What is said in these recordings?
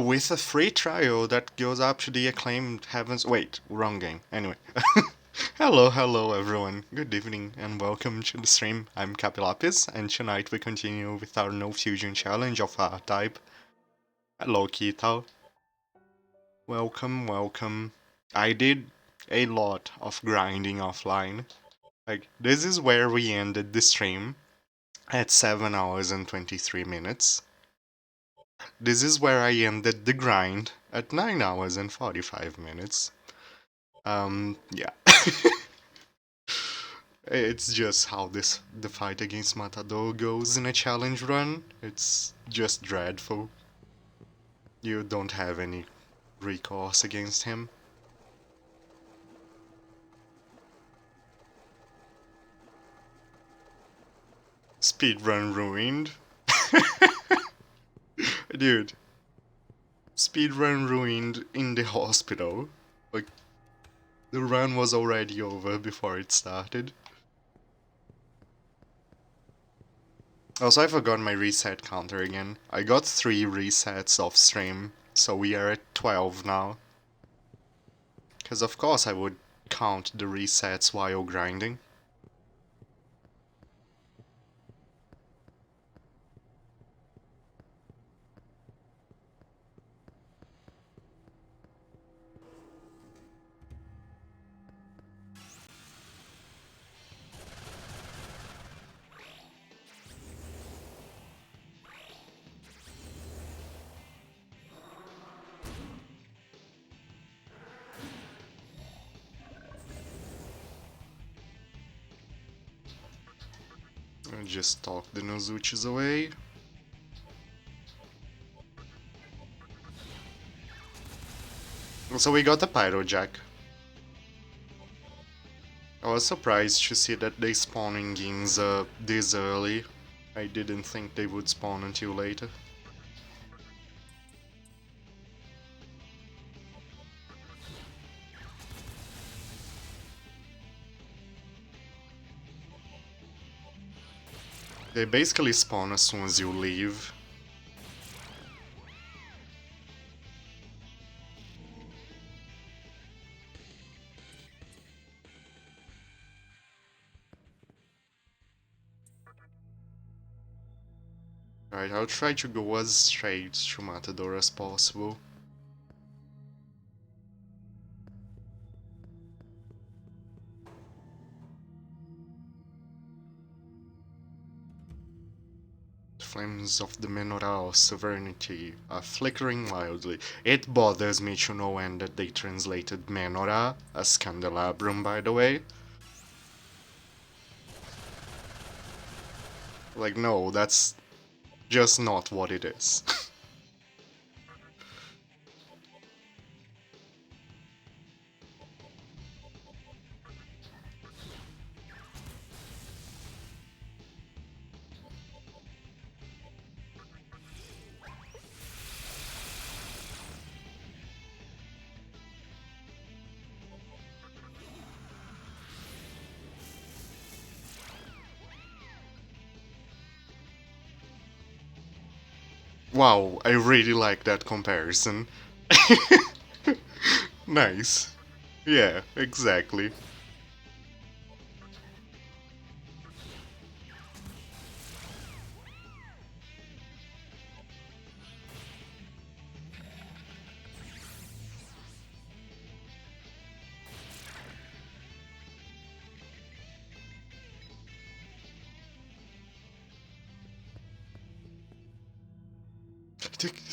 with a free trial that goes up to the acclaimed heavens. Wait, wrong game. Anyway. Hello everyone. Good evening and welcome to the stream. I'm Capilapis, and tonight we continue with our No Fusion challenge of Hardtype. Hello Ketal. Welcome. I did a lot of grinding offline. Like, this is where we ended the stream at 7 hours and 23 minutes. This is where I ended the grind at 9 hours and 45 minutes. Yeah. It's just how the fight against Matador goes in a challenge run. It's just dreadful. You don't have any recourse against him. Speedrun ruined. Dude. Speedrun ruined in the hospital. Like, the run was already over before it started. Also, I forgot my reset counter again. I got 3 resets off stream, so we are at 12 now. Because of course I would count the resets while grinding. I'll just talk the Nozuchis away. So we got a Pyro Jack. I was surprised to see that they spawn in Ginza this early. I didn't think they would spawn until later. They basically spawn as soon as you leave. Right, I'll try to go as straight to Matador as possible. The flames of the Menorah of Sovereignty are flickering wildly. It bothers me to no end that they translated Menorah as Candelabrum, by the way. Like, no, that's just not what it is. Wow, I really like that comparison. Nice. Yeah, exactly.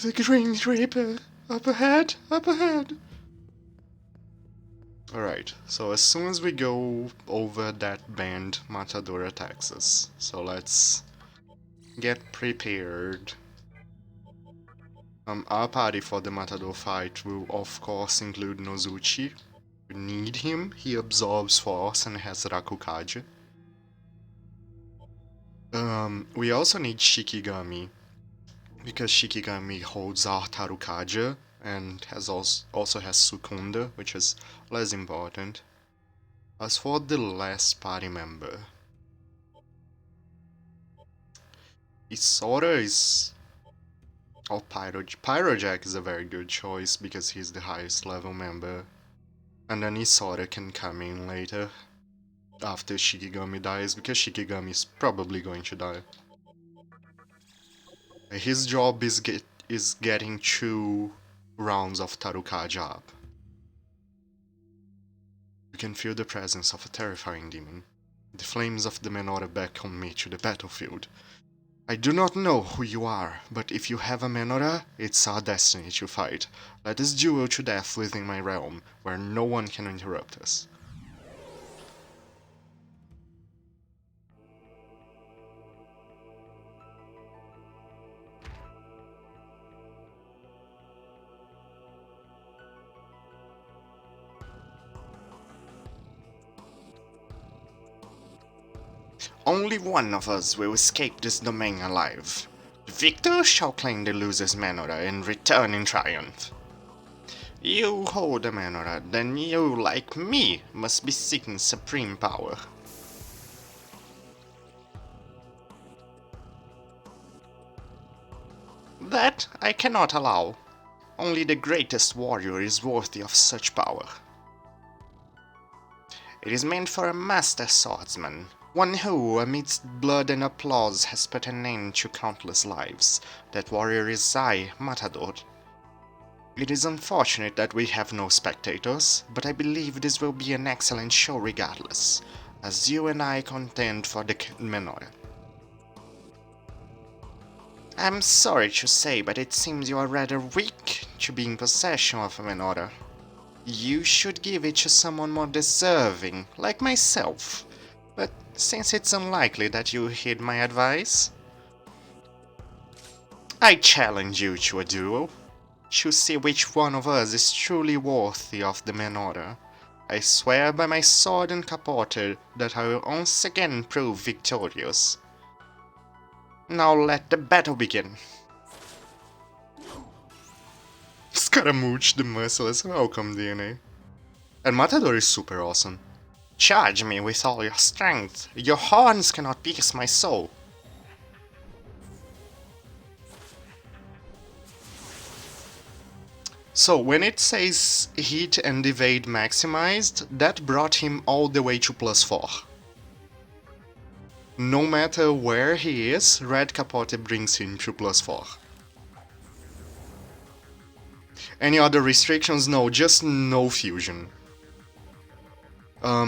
The Green Reaper! Up ahead! Up ahead! Alright, so as soon as we go over that bend, Matador attacks us. So let's get prepared. Our party for the Matador fight will of course include Nozuchi. We need him, he absorbs force and has Rakukage. We also need Shikigami, because Shikigami holds our Tarukage and also has Sukunda, which is less important. As for the last party member, Isora is Or Pyrojack is a very good choice because he's the highest level member. And then Isora can come in later after Shikigami dies, because Shikigami is probably going to die. His job is getting 2 rounds of Tarukaja up. You can feel the presence of a terrifying demon. The flames of the menorah beckon me to the battlefield. I do not know who you are, but if you have a menorah, it's our destiny to fight. Let us duel to death within my realm, where no one can interrupt us. Only one of us will escape this domain alive. The victor shall claim the loser's menorah and return in triumph. You hold a menorah, then you, like me, must be seeking supreme power. That I cannot allow. Only the greatest warrior is worthy of such power. It is meant for a master swordsman, one who, amidst blood and applause, has put an end to countless lives. That warrior is I, Matador. It is unfortunate that we have no spectators, but I believe this will be an excellent show regardless, as you and I contend for the menorah. I'm sorry to say, but it seems you are rather weak to be in possession of a menorah. You should give it to someone more deserving, like myself. But since it's unlikely that you heed my advice, I challenge you to a duel. To see which one of us is truly worthy of the menorah. I swear by my sword and capote that I will once again prove victorious. Now let the battle begin. Scaramouche the Merciless, welcome DNA. And Matador is super awesome. Charge me with all your strength. Your horns cannot pierce my soul. So when it says hit and evade maximized, that brought him all the way to +4. No matter where he is, Red Capote brings him to +4. Any other restrictions? No, just no fusion.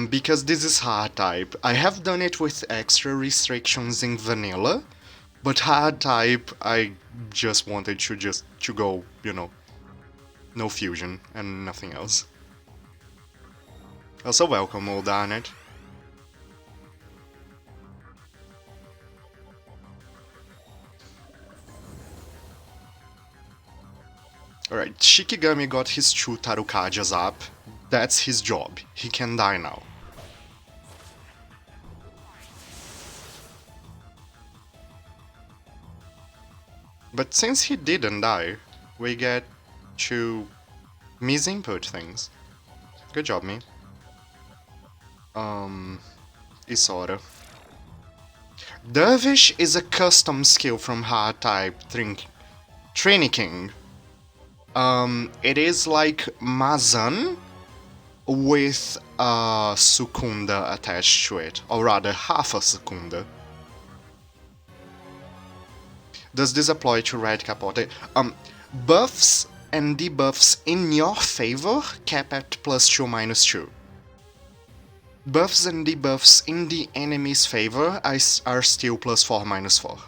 Because this is Hardtype. I have done it with extra restrictions in vanilla, but Hardtype I just wanted to go, no fusion and nothing else. Also welcome, old Arnett. Alright, Shikigami got his 2 Tarukajas up. That's his job. He can die now. But since he didn't die, we get to misinput things. Good job, me. Isora. Dervish is a custom skill from Hardtype King. It is like Mazan with a Sukunda attached to it, or rather half a Sukunda. Does this apply to Red Capote? Buffs and debuffs in your favor cap at +2 -2. Buffs and debuffs in the enemy's favor are still +4 -4.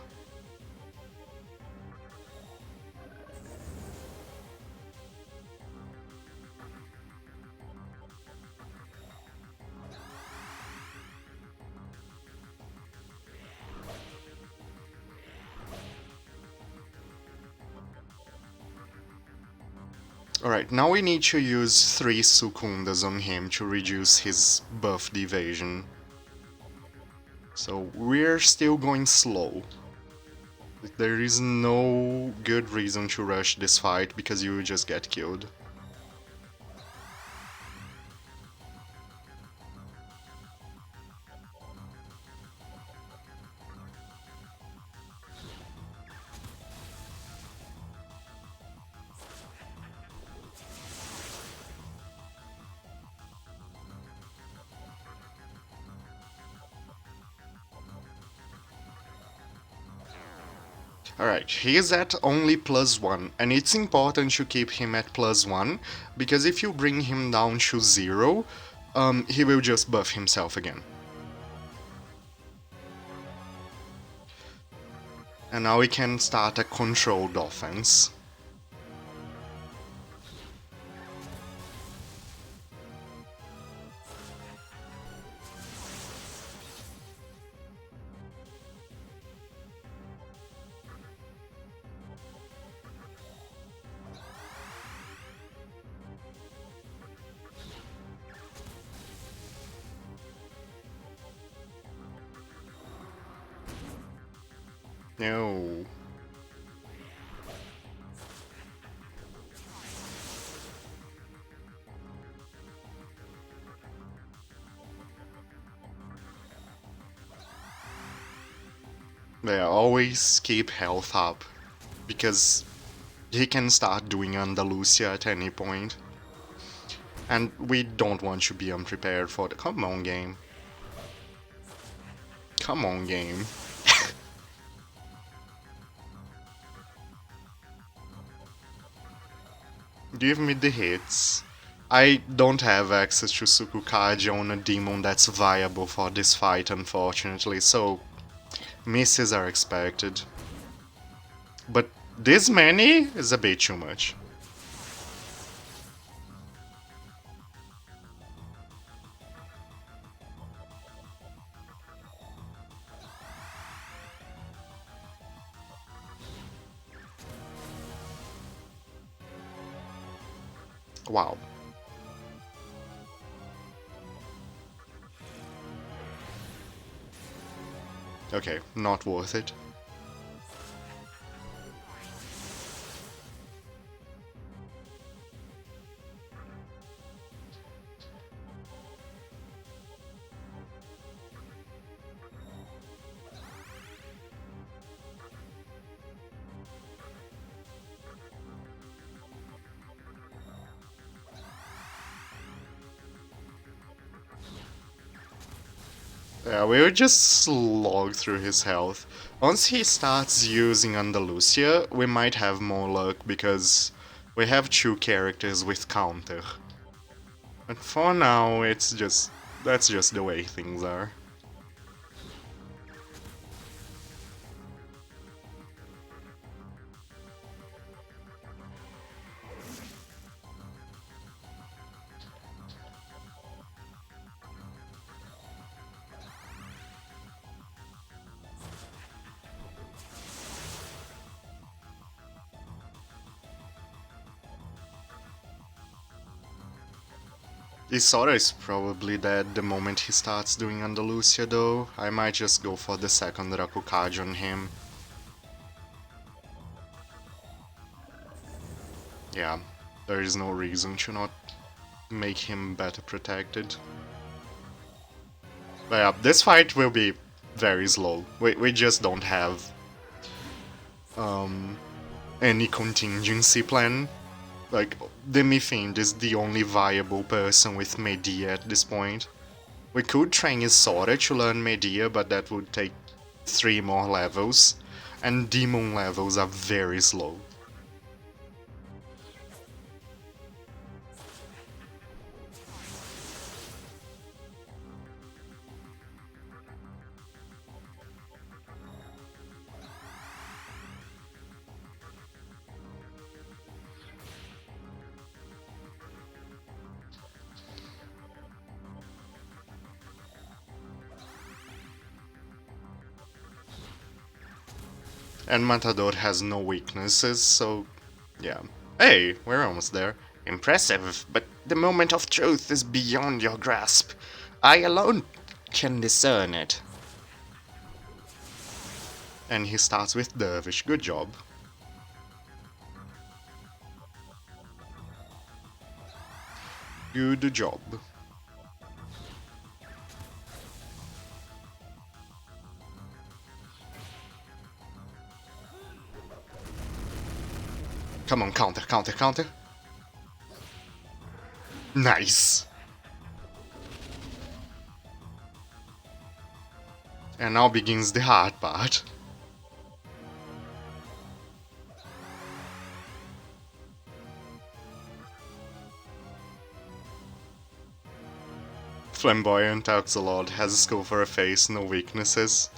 Alright, now we need to use 3 Sukundas on him to reduce his buffed evasion. So we're still going slow. There is no good reason to rush this fight because you will just get killed. Alright, he is at only +1, and it's important to keep him at +1, because if you bring him down to 0, he will just buff himself again. And now we can start a controlled offense. No. Yeah, always keep health up, because he can start doing Andalusia at any point. And we don't want to be unprepared for the... Come on, game. Come on, game. Give me the hits. I don't have access to Sukukaji on a demon that's viable for this fight, unfortunately, so misses are expected. But this many is a bit too much. Wow. Okay, not worth it. Yeah, we'll just slog through his health. Once he starts using Andalusia, we might have more luck because we have two characters with counter. But for now, that's just the way things are. Isora is probably dead the moment he starts doing Andalusia though. I might just go for the second Rakukaji on him. Yeah, there is no reason to not make him better protected. But yeah, this fight will be very slow. We just don't have any contingency plan. Like, Demi-Fiend is the only viable person with Medea at this point. We could train Isora to learn Medea, but that would take 3 more levels, and demon levels are very slow. And Matador has no weaknesses, so yeah. Hey, we're almost there. Impressive, but the moment of truth is beyond your grasp. I alone can discern it. And he starts with Dervish, good job. Good job. Come on, counter, counter, counter. Nice. And now begins the hard part. Flamboyant talks a lot, has a skull for a face, no weaknesses.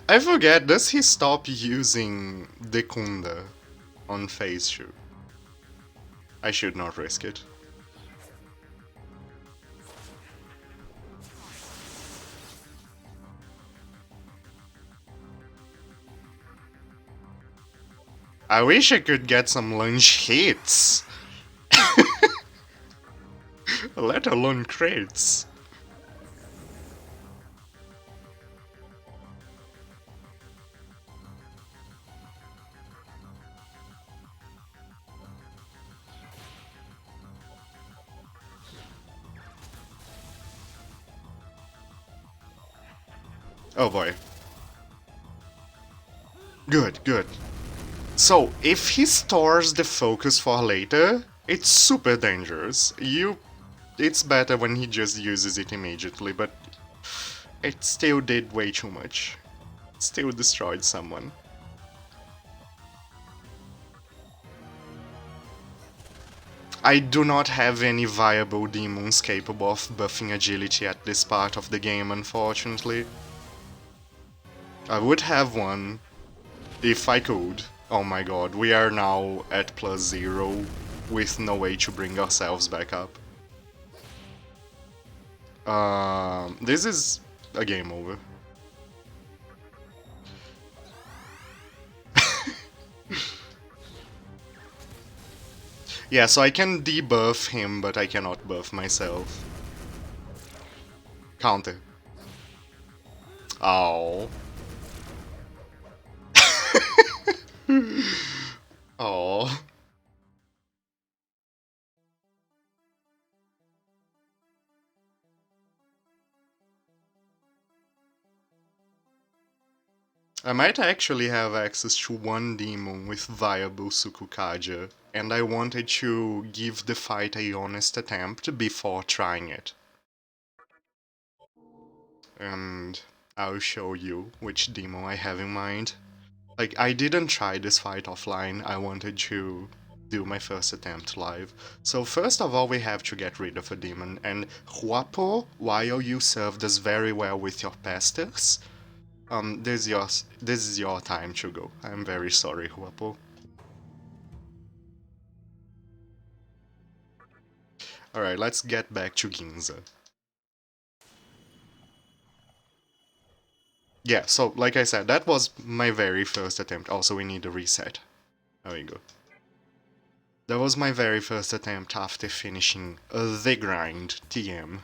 I forget, does he stop using Dekunda on phase shoot? I should not risk it. I wish I could get some lunge hits. Let alone crits. Oh boy. Good, good. So, if he stores the focus for later, it's super dangerous. It's better when he just uses it immediately, but it still did way too much. Still destroyed someone. I do not have any viable demons capable of buffing agility at this part of the game, unfortunately. I would have one if I could. Oh my god, we are now at +0 with no way to bring ourselves back up. This is a game over. Yeah, so I can debuff him, but I cannot buff myself. Counter. Oh. Oh. I might actually have access to one demon with viable Sukukaja, and I wanted to give the fight a honest attempt before trying it. And I'll show you which demon I have in mind. Like, I didn't try this fight offline, I wanted to do my first attempt live. So first of all we have to get rid of a demon, and Huapo, while you served us very well with your pastors, this is your time to go. I'm very sorry, Huapo. Alright, let's get back to Ginza. Yeah, so like I said, that was my very first attempt. Also, we need a reset. There we go. That was my very first attempt after finishing the grind TM.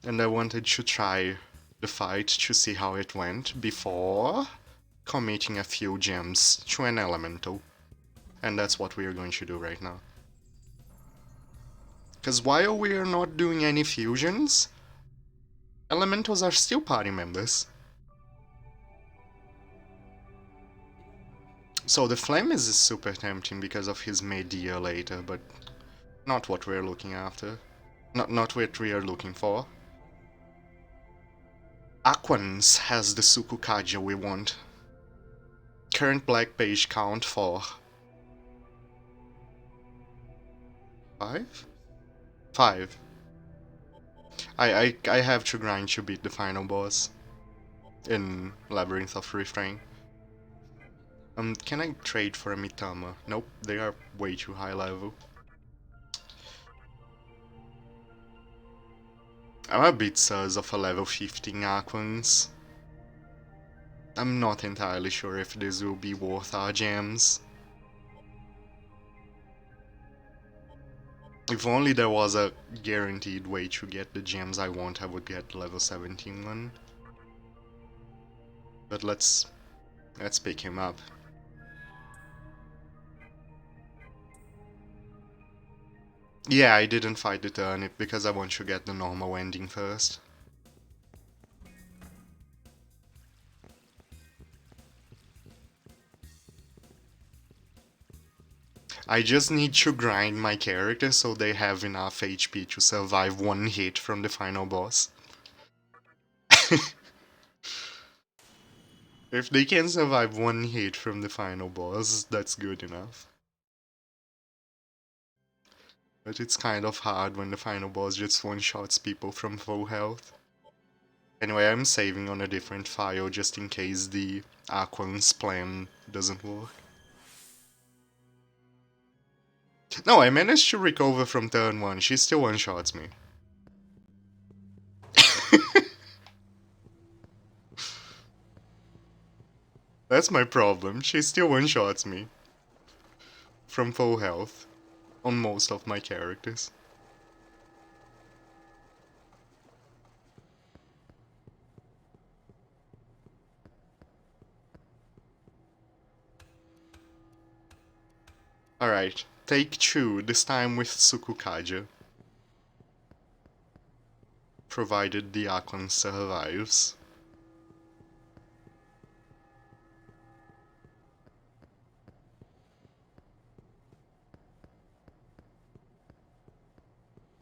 And I wanted to try the fight to see how it went before committing a few gems to an elemental. And that's what we are going to do right now. Because while we are not doing any fusions, elementals are still party members. So the flame is super tempting because of his media later, but not what we're looking after. Not what we are looking for. Aquans has the Sukukaja we want. Current black page count for 5? 5. I have to grind to beat the final boss in Labyrinth of Refrain. Can I trade for a Mitama? Nope, they are way too high level. I'm a bit sus of a level 15 Aquans. I'm not entirely sure if this will be worth our gems. If only there was a guaranteed way to get the gems I want, I would get level 17 one. But let's pick him up. Yeah, I didn't fight the turnip because I want to get the normal ending first. I just need to grind my character so they have enough HP to survive one hit from the final boss. If they can survive one hit from the final boss, that's good enough. But it's kind of hard when the final boss just one-shots people from full health. Anyway, I'm saving on a different file just in case the Aquan's plan doesn't work. No, I managed to recover from turn 1, she still one-shots me. That's my problem, she still one-shots me. From full health. On most of my characters. Alright, take 2, this time with Tsukukaja. Provided the Aquan survives.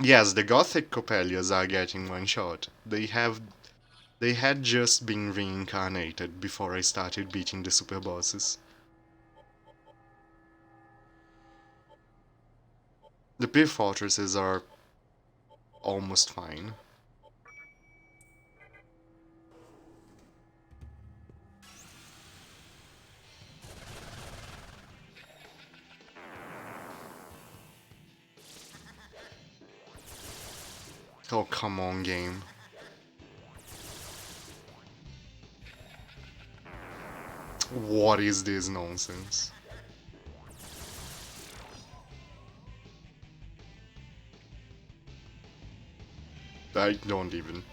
Yes, the Gothic Coppelias are getting one shot. They had just been reincarnated before I started beating the super bosses. The Beer Fortresses are almost fine. Oh, come on, game. What is this nonsense? I don't even...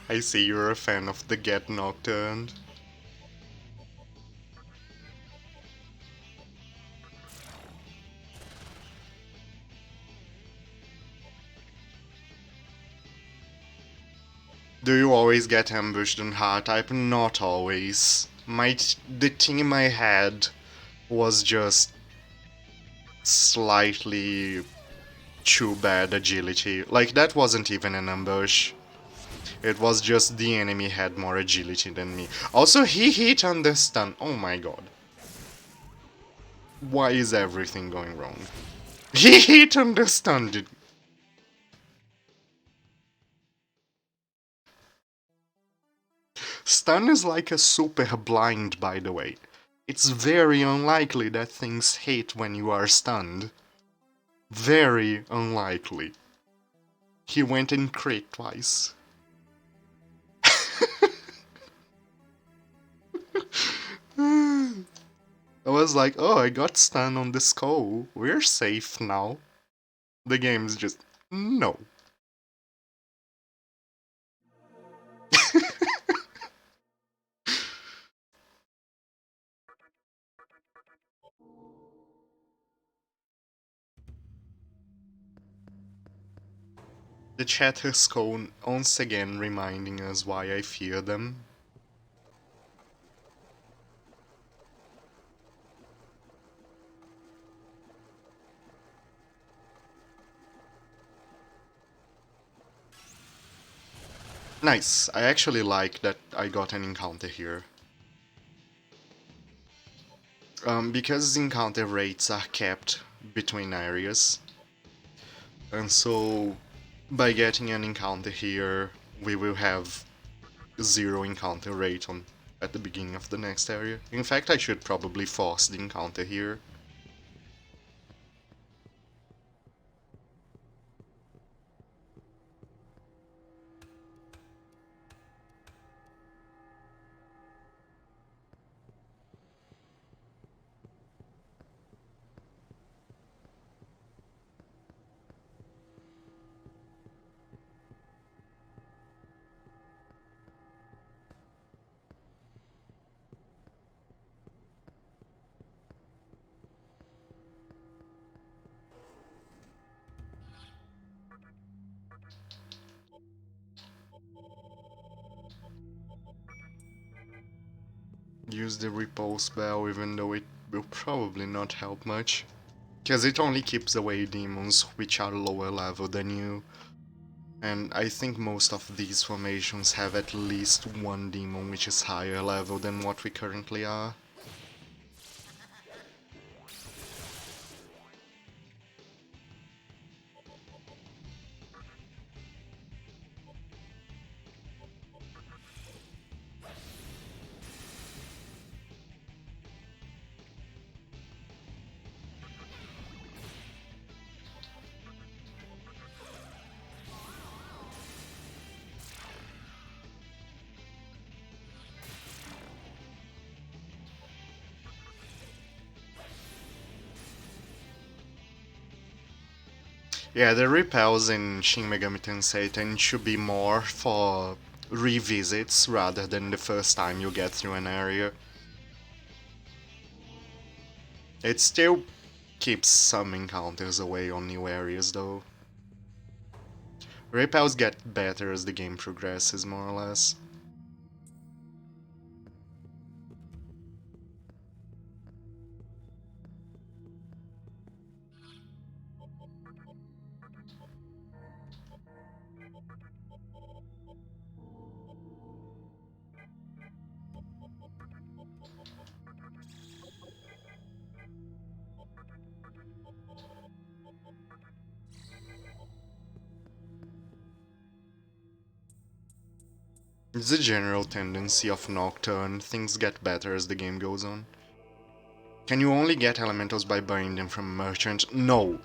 I see you're a fan of the Get Nocturne. Do you always get ambushed on Hardtype? Not always. The team I had was just slightly too bad agility. Like, that wasn't even an ambush. It was just the enemy had more agility than me. Also, he hit on the stun. Oh my god. Why is everything going wrong? He hit on the stun, dude. Stun is like a super blind, by the way. It's very unlikely that things hit when you are stunned. Very unlikely. He went and crit twice. I was like, oh, I got stunned on the skull. We're safe now. The game's just, no. The chat has gone once again reminding us why I fear them. Nice, I actually like that I got an encounter here. Because encounter rates are kept between areas, and so by getting an encounter here, we will have 0 encounter rate at the beginning of the next area. In fact, I should probably force the encounter here. use the repulse bell even though it will probably not help much. Because it only keeps away demons which are lower level than you. And I think most of these formations have at least one demon which is higher level than what we currently are. Yeah, the repels in Shin Megami Tensei tend to be more for revisits rather than the first time you get through an area. It still keeps some encounters away on new areas though. Repels get better as the game progresses, more or less. It's a general tendency of Nocturne, things get better as the game goes on. Can you only get elementals by buying them from a merchant? No.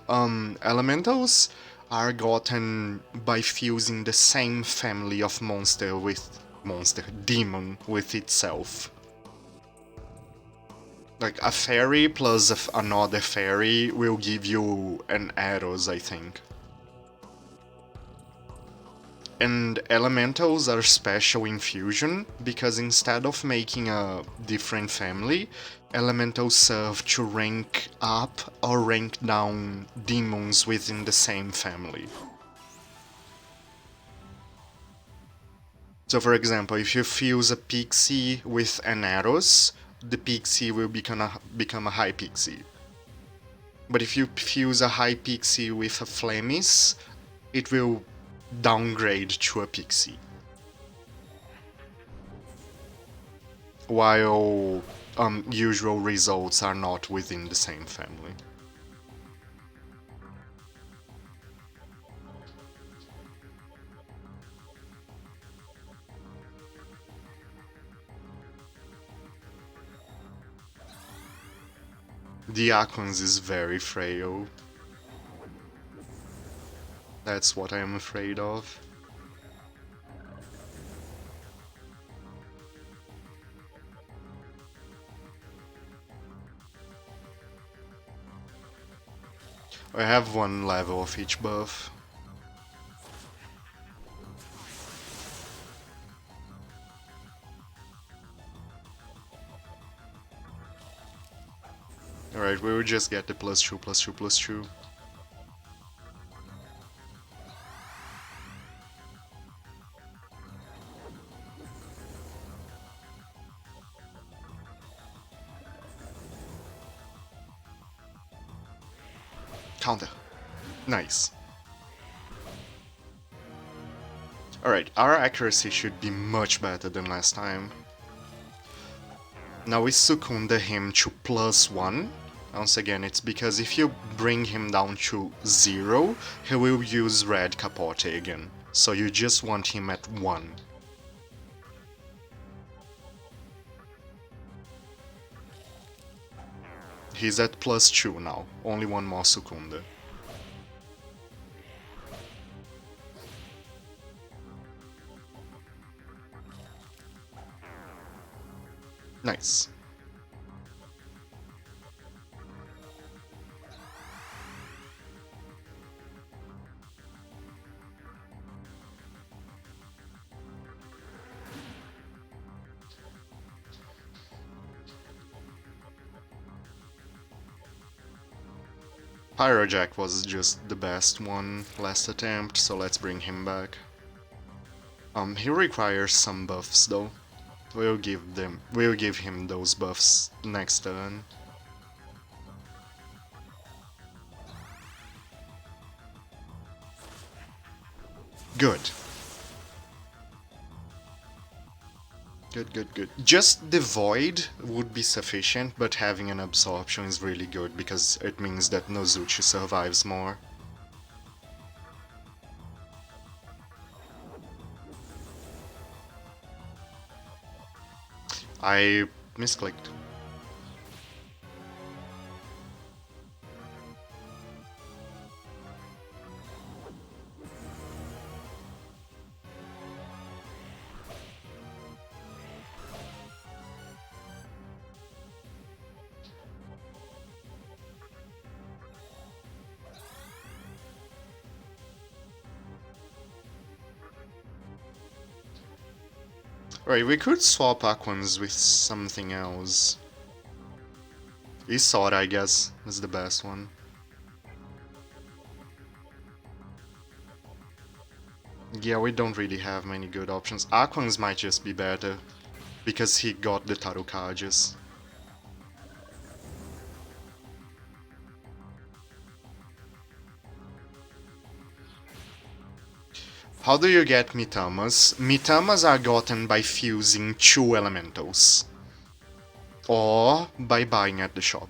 Elementals are gotten by fusing the same family of demon with itself. Like a fairy plus another fairy will give you an arrows, I think. And elementals are special in fusion because instead of making a different family, elementals serve to rank up or rank down demons within the same family. So for example, if you fuse a pixie with an Eros, the pixie will become a high pixie. But if you fuse a high pixie with a Flemis, it will downgrade to a pixie. While usual results are not within the same family. The Akons is very frail. That's what I am afraid of. I have one level of each buff. Alright, we will just get the +2, +2, +2. Counter. Nice. Alright, our accuracy should be much better than last time. Now we second him to +1. Once again, it's because if you bring him down to 0, he will use red capote again. So you just want him at 1. He's at +2 now, only one more secunda. Nice. Pyrojack was just the best one last attempt, so let's bring him back. He requires some buffs though. We'll give him those buffs next turn. Good. Good, good, good. Just the void would be sufficient, but having an absorption is really good because it means that Nozuchi survives more. I misclicked. Right, we could swap Aquans with something else. Isora, I guess, is the best one. Yeah, we don't really have many good options. Aquans might just be better, because he got the Tarukages. How do you get Mitamas? Mitamas are gotten by fusing 2 elementals. Or by buying at the shop.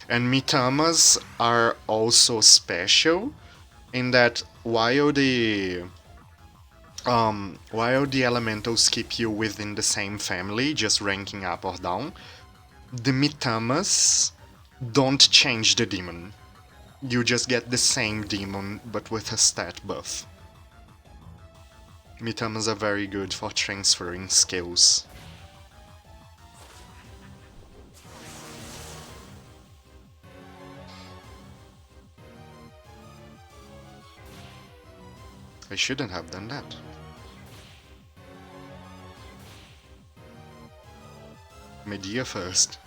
And Mitamas are also special in that while the elementals keep you within the same family, just ranking up or down, the Mitamas don't change the demon. You just get the same demon, but with a stat buff. Mitamas are very good for transferring skills. I shouldn't have done that. Medea first.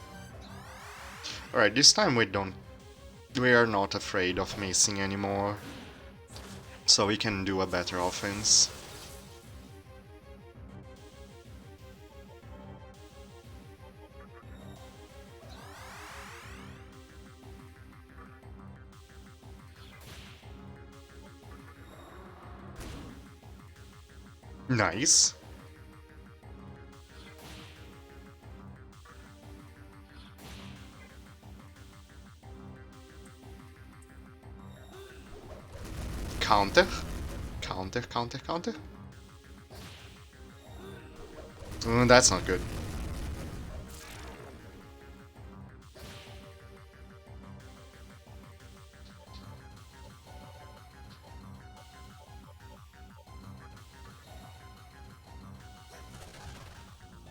Alright, this time we are not afraid of missing anymore. So we can do a better offense. Nice. Counter. Counter, counter, counter. That's not good.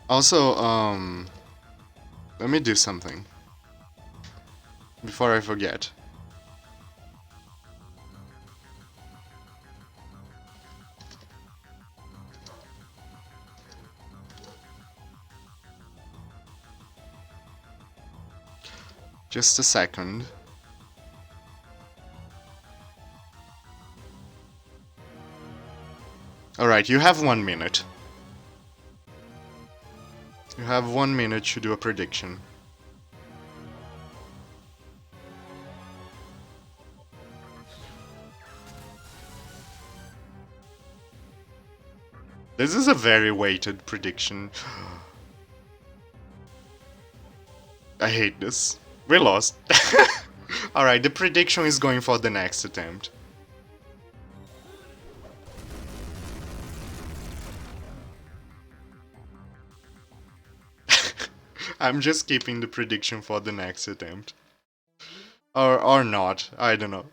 Also, let me do something. Before I forget. Just a second. Alright, you have 1 minute. You have 1 minute to do a prediction. This is a very weighted prediction. I hate this. We lost. Alright, the prediction is going for the next attempt. I'm just keeping the prediction for the next attempt. Or not, I don't know.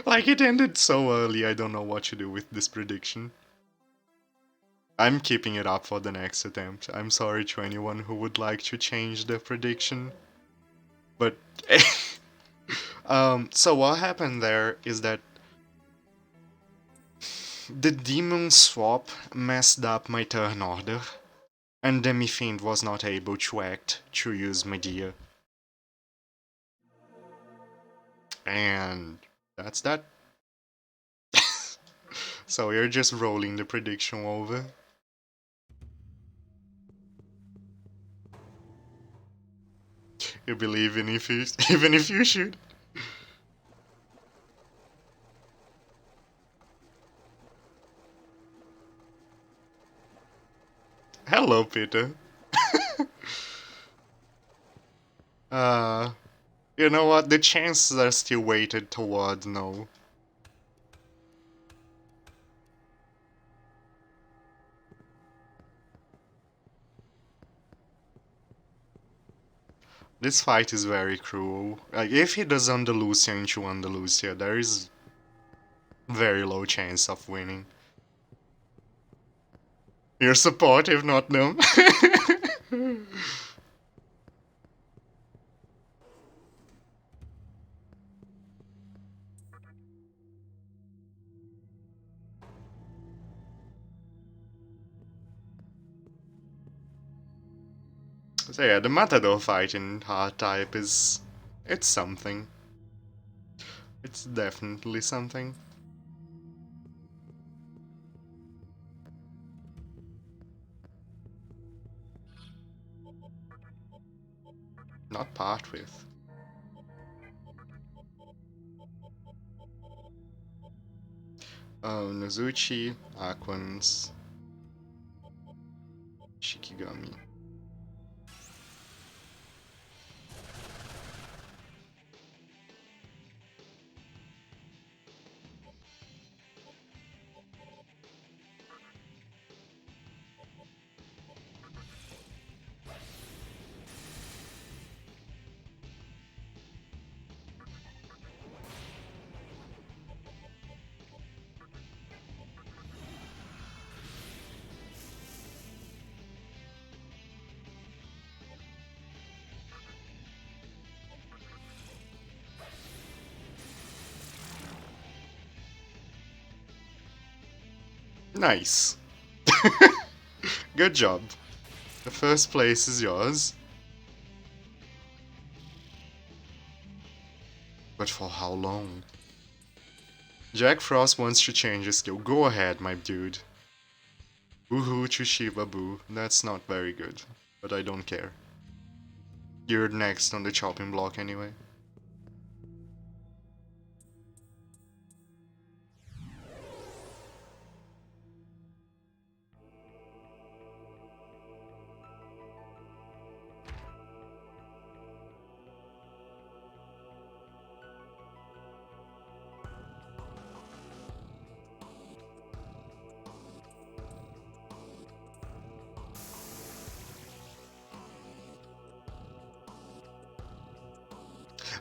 Like, it ended so early, I don't know what to do with this prediction. I'm keeping it up for the next attempt. I'm sorry to anyone who would like to change the prediction. But... so what happened there is that the demon swap messed up my turn order, and Demi-Fiend was not able to act to use Medea. And that's that. So you're just rolling the prediction over. You believe in if you even if you should. Hello, Peter. uh, you know what? The chances are still weighted towards no. This fight is very cruel. Like, if he does Andalusia into Andalusia, there is very low chance of winning. You're supportive, not them. So yeah, the Matador fight in Hardtype is... it's something. It's definitely something. Not part with. Oh, Nozuchi, Aquans, Shikigami. Nice. Good job. The first place is yours. But for how long? Jack Frost wants to change his skill. Go ahead, my dude. Woohoo to Shiba Boo. That's not very good. But I don't care. You're next on the chopping block anyway.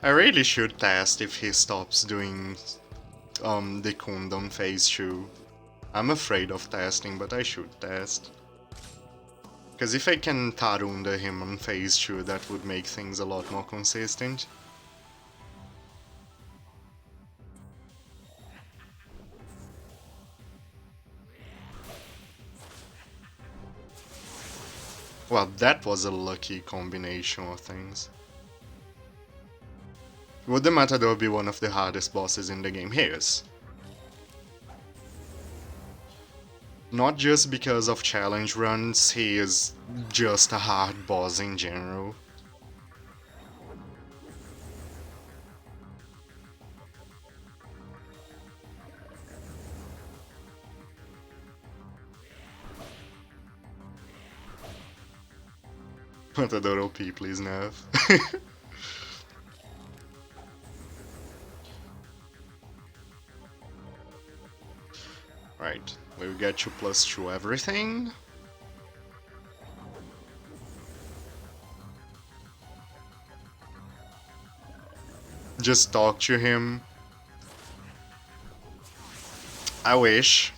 I really should test if he stops doing the Kundam phase 2. I'm afraid of testing, but I should test. Because if I can Tarunda him on phase 2, that would make things a lot more consistent. Well, that was a lucky combination of things. Would the Matador be one of the hardest bosses in the game? He is. Not just because of challenge runs, he is just a hard boss in general. Matador OP, please, Nav. Right, we'll get you +2 everything. Just talk to him. I wish.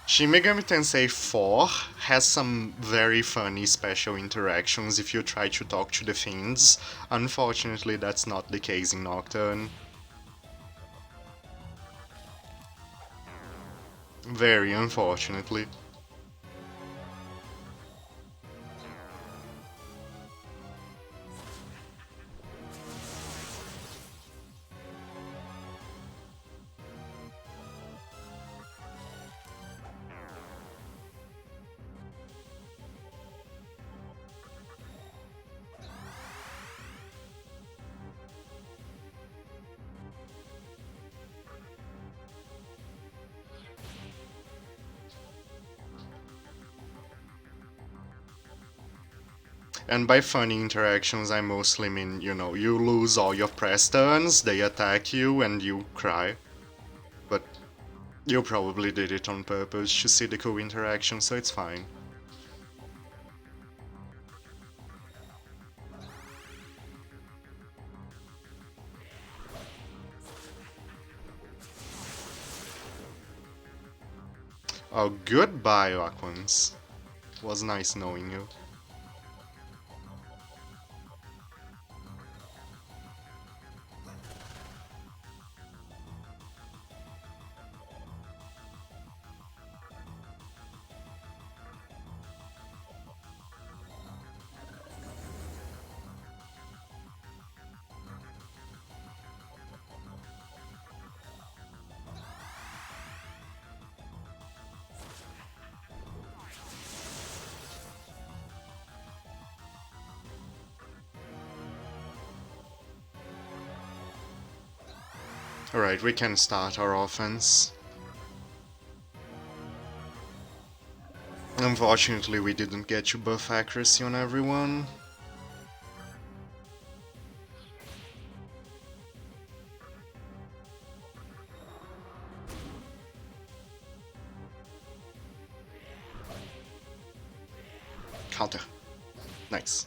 Shin Megami Tensei 4 has some very funny special interactions if you try to talk to the fiends. Unfortunately, that's not the case in Nocturne. Very unfortunately. And by funny interactions, I mostly mean, you know, you lose all your press turns, they attack you, and you cry. But you probably did it on purpose to see the cool interaction, so it's fine. Oh, goodbye, Aquans. Was nice knowing you. Alright, we can start our offense. Unfortunately, we didn't get to buff accuracy on everyone. Counter. Nice.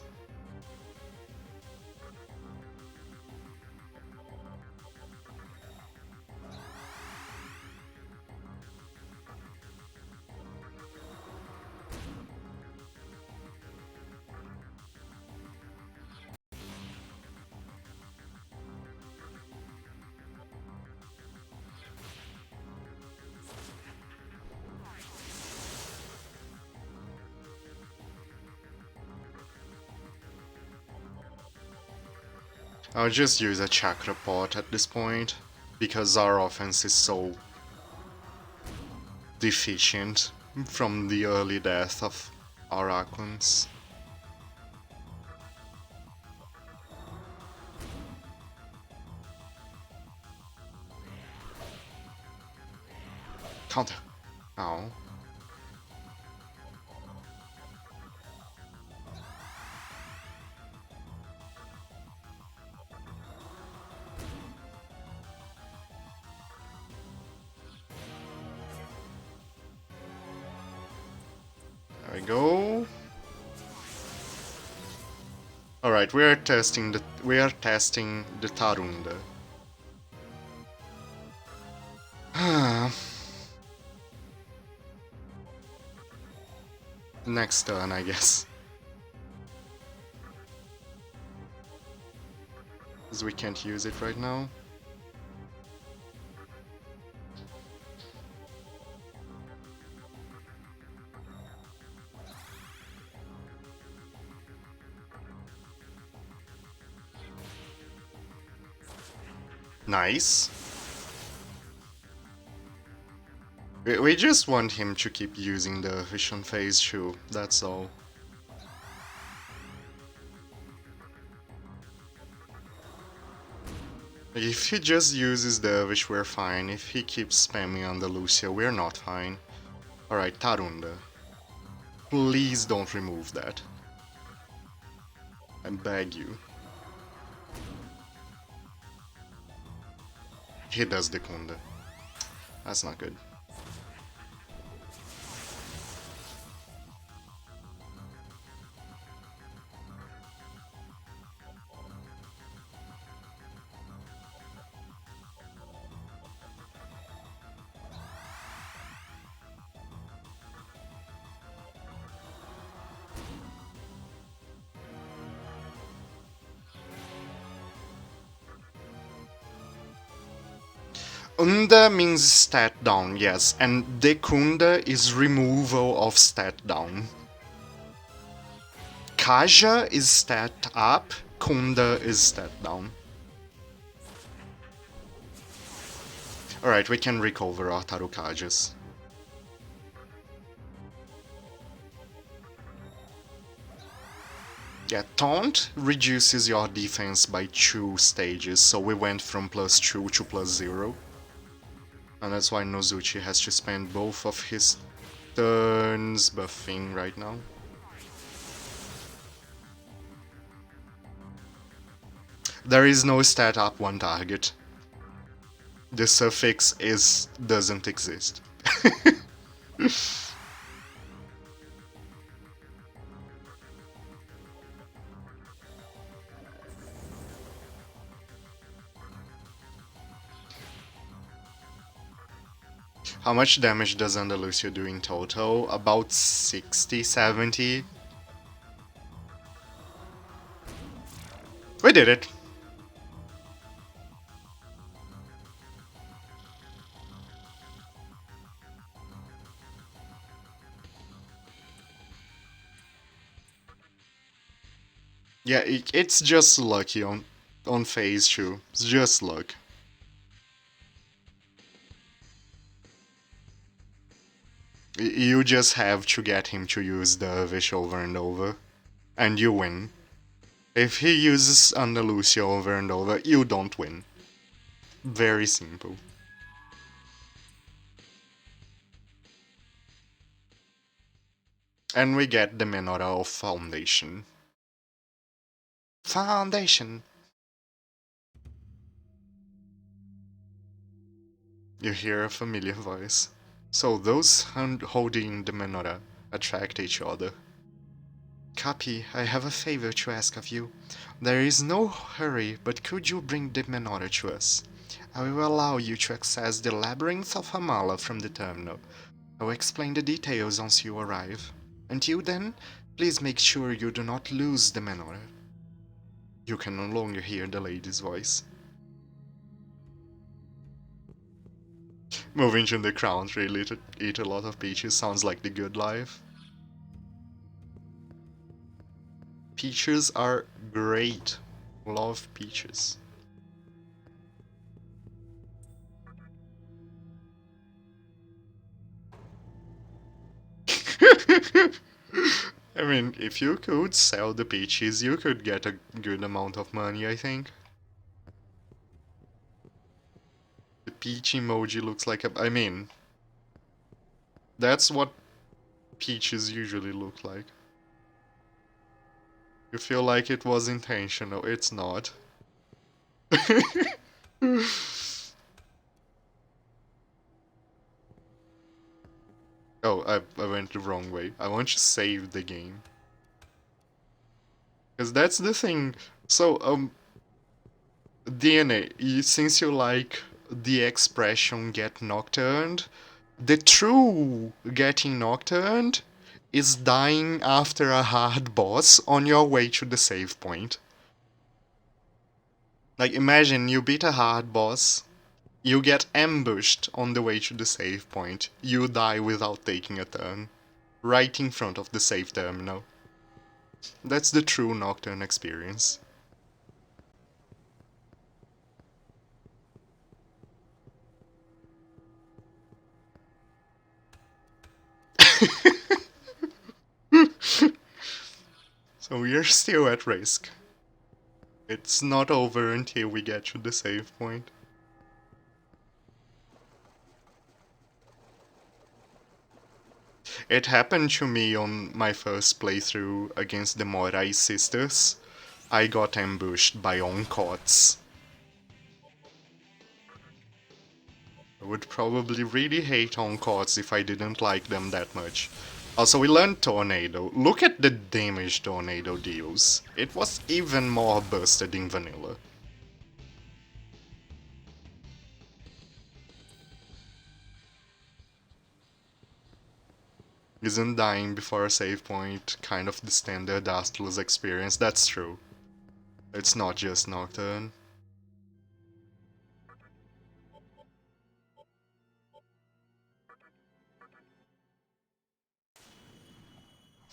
I'll just use a chakra pot at this point, because our offense is so deficient from the early death of our Aquans. Counter. Ow. There we go. Alright, we are testing the Tarunda. Next turn, I guess. Because we can't use it right now. Nice. We just want him to keep using the Vision Phase 2, that's all. If he just uses the Wish, we're fine. If he keeps spamming on the Lucia, we're not fine. Alright, Tarunda. Please don't remove that. I beg you. He does the Kunda. That's not good. Unda means stat down, yes, and Dekunda is removal of stat down. Kaja is stat up, Kunda is stat down. Alright, we can recover our Tarukajas. Yeah, Taunt reduces your defense by 2 stages, so we went from +2 to +0. And that's why Nozuchi has to spend both of his turns buffing right now. There is no stat up one target. The suffix is doesn't exist. How much damage does Andalusia do in total? About 60, 70. We did it. Yeah, it's just lucky on phase 2. It's just luck. You just have to get him to use the wish over and over, and you win. If he uses Andalusia over and over, you don't win. Very simple. And we get the Menorah of Foundation. Foundation! You hear a familiar voice. So those holding the Menorah attract each other. Capi, I have a favor to ask of you. There is no hurry, but could you bring the Menorah to us? I will allow you to access the Labyrinth of Hamala from the terminal. I will explain the details once you arrive. Until then, please make sure you do not lose the Menorah. You can no longer hear the lady's voice. Moving to the crown really to eat a lot of peaches sounds like the good life. Peaches are great. Love peaches. I mean, if you could sell the peaches, you could get a good amount of money, I think. The peach emoji looks like a... I mean, that's what peaches usually look like. You feel like it was intentional, it's not. Oh, I went the wrong way. I want to save the game. Because that's the thing. So, DNA, since you like the expression get nocturned, the true getting nocturned is dying after a hard boss on your way to the save point. Like, imagine you beat a hard boss, you get ambushed on the way to the save point, you die without taking a turn, right in front of the save terminal. That's the true Nocturne experience. So we are still at risk. It's not over until we get to the save point. It happened to me on my first playthrough against the Morai sisters. I got ambushed by Oncots. I would probably really hate Oncots if I didn't like them that much. Also, we learned Tornado. Look at the damage Tornado deals. It was even more busted in vanilla. Isn't dying before a save point kind of the standard Astlus experience? That's true. It's not just Nocturne.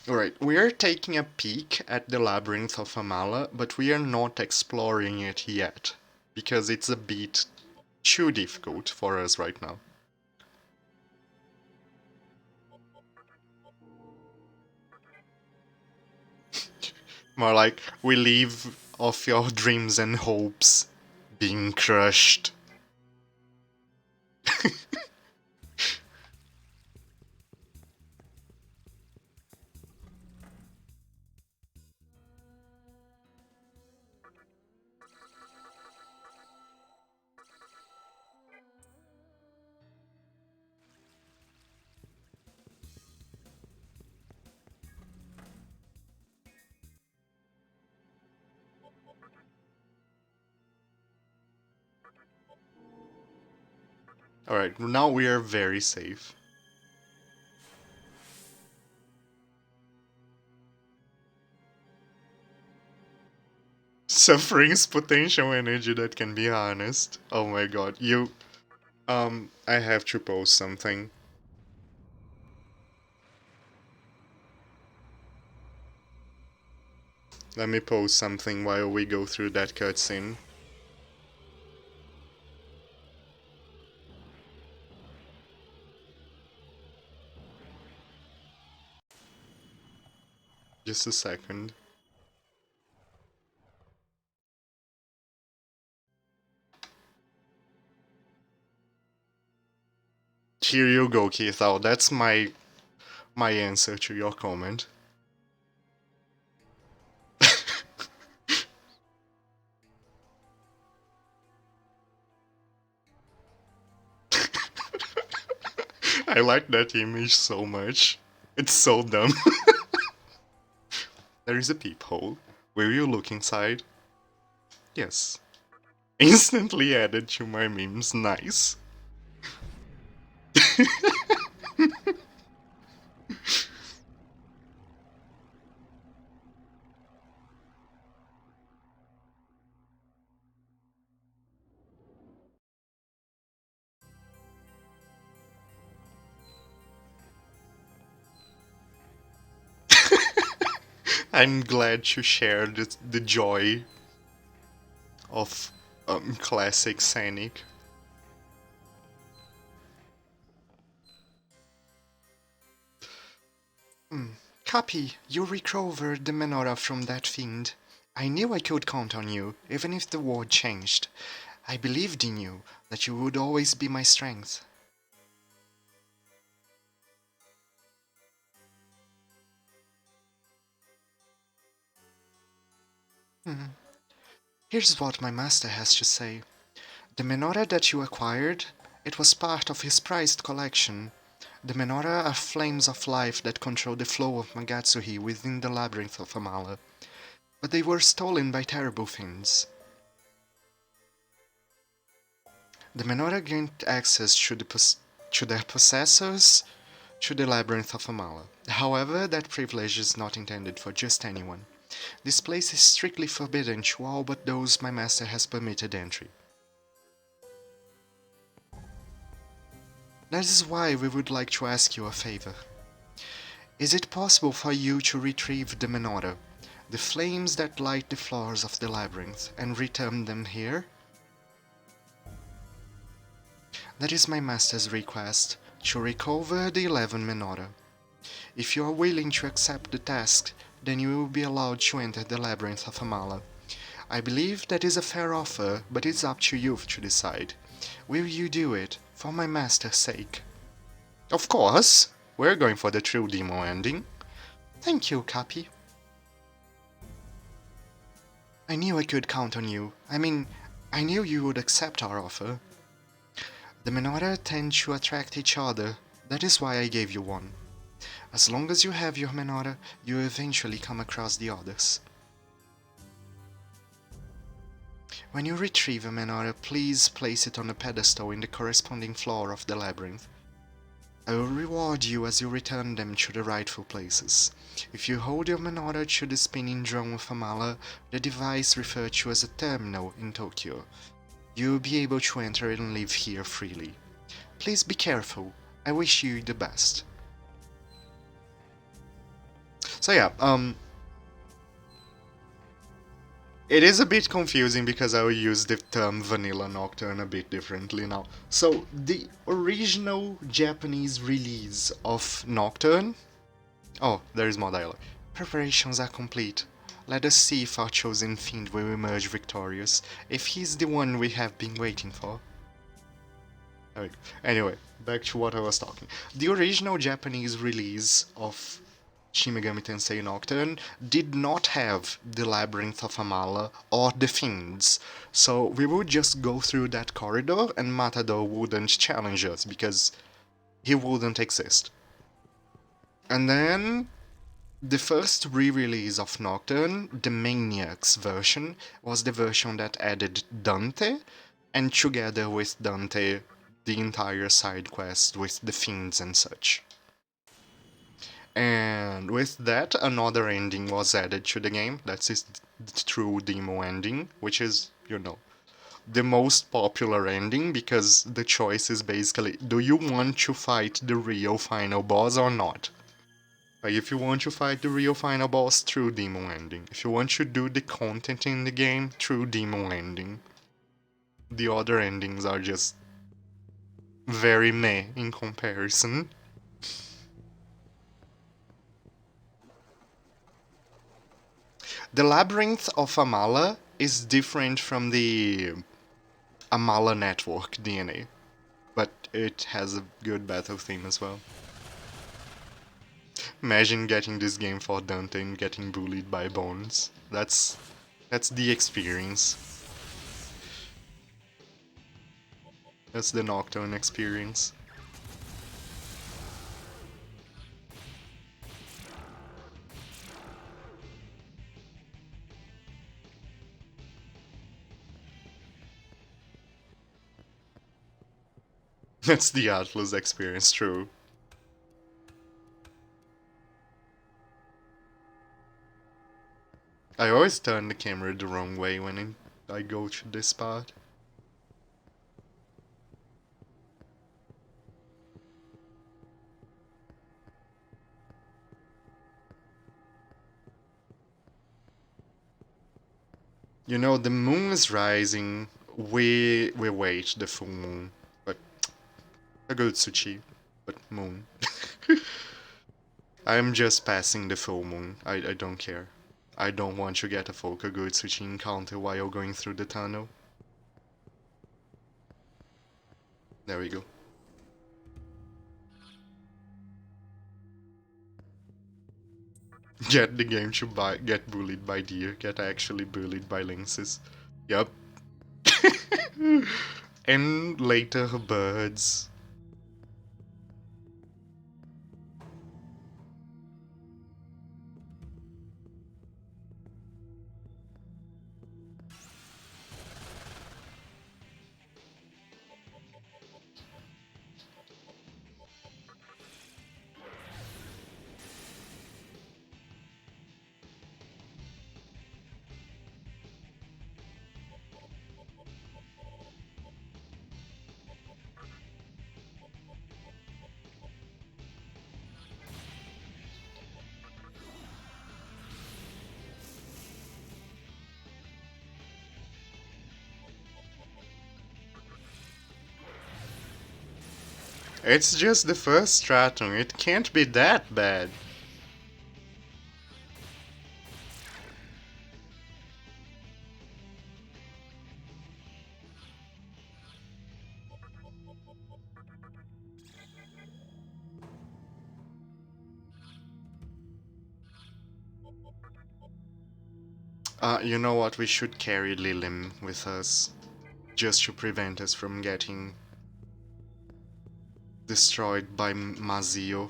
Alright, we are taking a peek at the Labyrinth of Amala, but we are not exploring it yet, because it's a bit too difficult for us right now. More like, we live off your dreams and hopes being crushed. Alright, now we are very safe. Suffering's potential energy that can be harnessed. Oh my god, I have to post something. Let me post something while we go through that cutscene. Just a second. Here you go, Keith. Oh, that's my answer to your comment. I like that image so much. It's so dumb. There is a peephole. Will you look inside? Yes. Instantly added to my memes. Nice. I'm glad to share the joy of classic Sonic. Copy, you recovered the menorah from that fiend. I knew I could count on you, even if the world changed. I believed in you, that you would always be my strength. Hmm. Here's what my master has to say. The menorah that you acquired, it was part of his prized collection. The menorah are flames of life that control the flow of Magatsuhi within the labyrinth of Amala. But they were stolen by terrible fiends. The menorah gained access to their possessors to the labyrinth of Amala. However, that privilege is not intended for just anyone. This place is strictly forbidden to all but those my master has permitted entry. That is why we would like to ask you a favor. Is it possible for you to retrieve the menorah, the flames that light the floors of the labyrinth, and return them here? That is my master's request, to recover the 11 menorah. If you are willing to accept the task, then you will be allowed to enter the labyrinth of Amala. I believe that is a fair offer, but it's up to you to decide. Will you do it, for my master's sake? Of course! We're going for the true demo ending. Thank you, Cappy. I knew I could count on you. I knew you would accept our offer. The menorah tend to attract each other. That is why I gave you one. As long as you have your menorah, you eventually come across the others. When you retrieve a menorah, please place it on a pedestal in the corresponding floor of the labyrinth. I will reward you as you return them to the rightful places. If you hold your menorah to the spinning drum of Amala, the device referred to as a terminal in Tokyo, you will be able to enter and live here freely. Please be careful. I wish you the best. So yeah, it is a bit confusing because I will use the term vanilla Nocturne a bit differently now. So, the original Japanese release of Nocturne... Oh, there is more dialogue. Preparations are complete. Let us see if our chosen fiend will emerge victorious, if he's the one we have been waiting for. Anyway, back to what I was talking. The original Japanese release of Shin Megami Tensei Nocturne did not have the Labyrinth of Amala or the Fiends, so we would just go through that corridor and Matador wouldn't challenge us because he wouldn't exist. And then the first re-release of Nocturne, the Maniacs version, was the version that added Dante, and together with Dante, the entire side quest with the fiends and such. And with that, another ending was added to the game. That's its true demo ending, which is, the most popular ending because the choice is basically, do you want to fight the real final boss or not? Like, if you want to fight the real final boss, true demo ending. If you want to do the content in the game, true demo ending. The other endings are just very meh in comparison. The Labyrinth of Amala is different from the Amala Network DNA, but it has a good battle theme as well. Imagine getting this game for Dante and getting bullied by Bones. That's the experience. That's the Nocturne experience. That's the Atlas experience, true. I always turn the camera the wrong way when I go to this part. The moon is rising. We wait the full moon, but a good sushi, but moon. I'm just passing the full moon. I don't care. I don't want to get a full Kagutsuchi encounter while going through the tunnel. There we go. Get the game to get bullied by deer, get actually bullied by lynxes. Yup. And later birds. It's just the first stratum, it can't be that bad. You know what? We should carry Lilim with us, just to prevent us from getting destroyed by Mazio.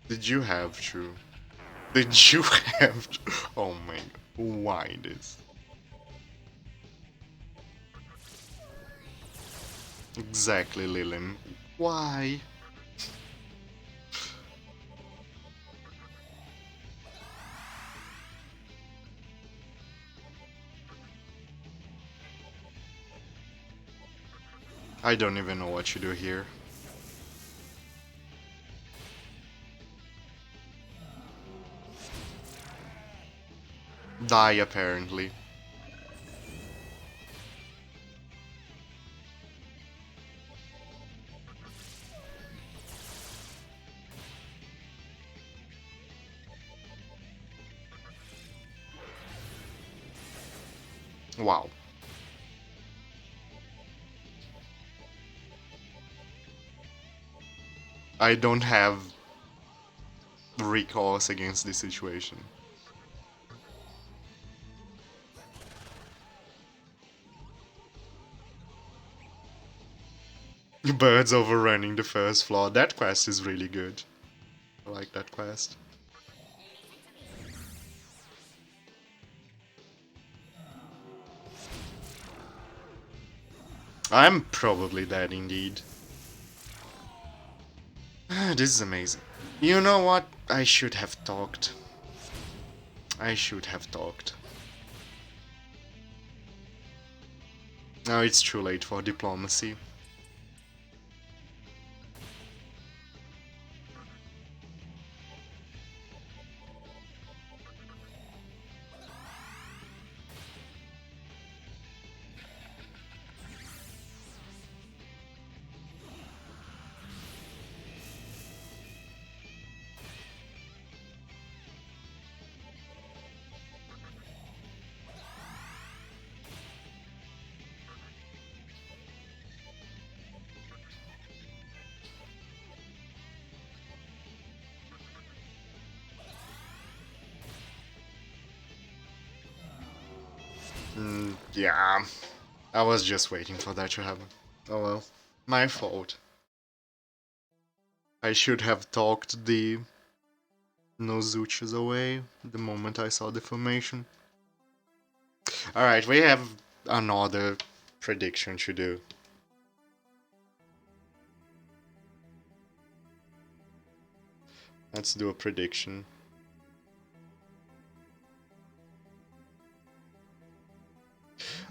Did you have to? Did you have to? Oh my god, why this? Exactly, Lilim. Why? I don't even know what you do here. Die, apparently. Wow. I don't have recourse against this situation. Birds overrunning the first floor. That quest is really good. I like that quest. I'm probably dead indeed. This is amazing. You know what? I should have talked. I should have talked. Now it's too late for diplomacy. Yeah, I was just waiting for that to happen. Oh well, my fault. I should have talked the Nozuchis away the moment I saw the formation. Alright, we have another prediction to do. Let's do a prediction.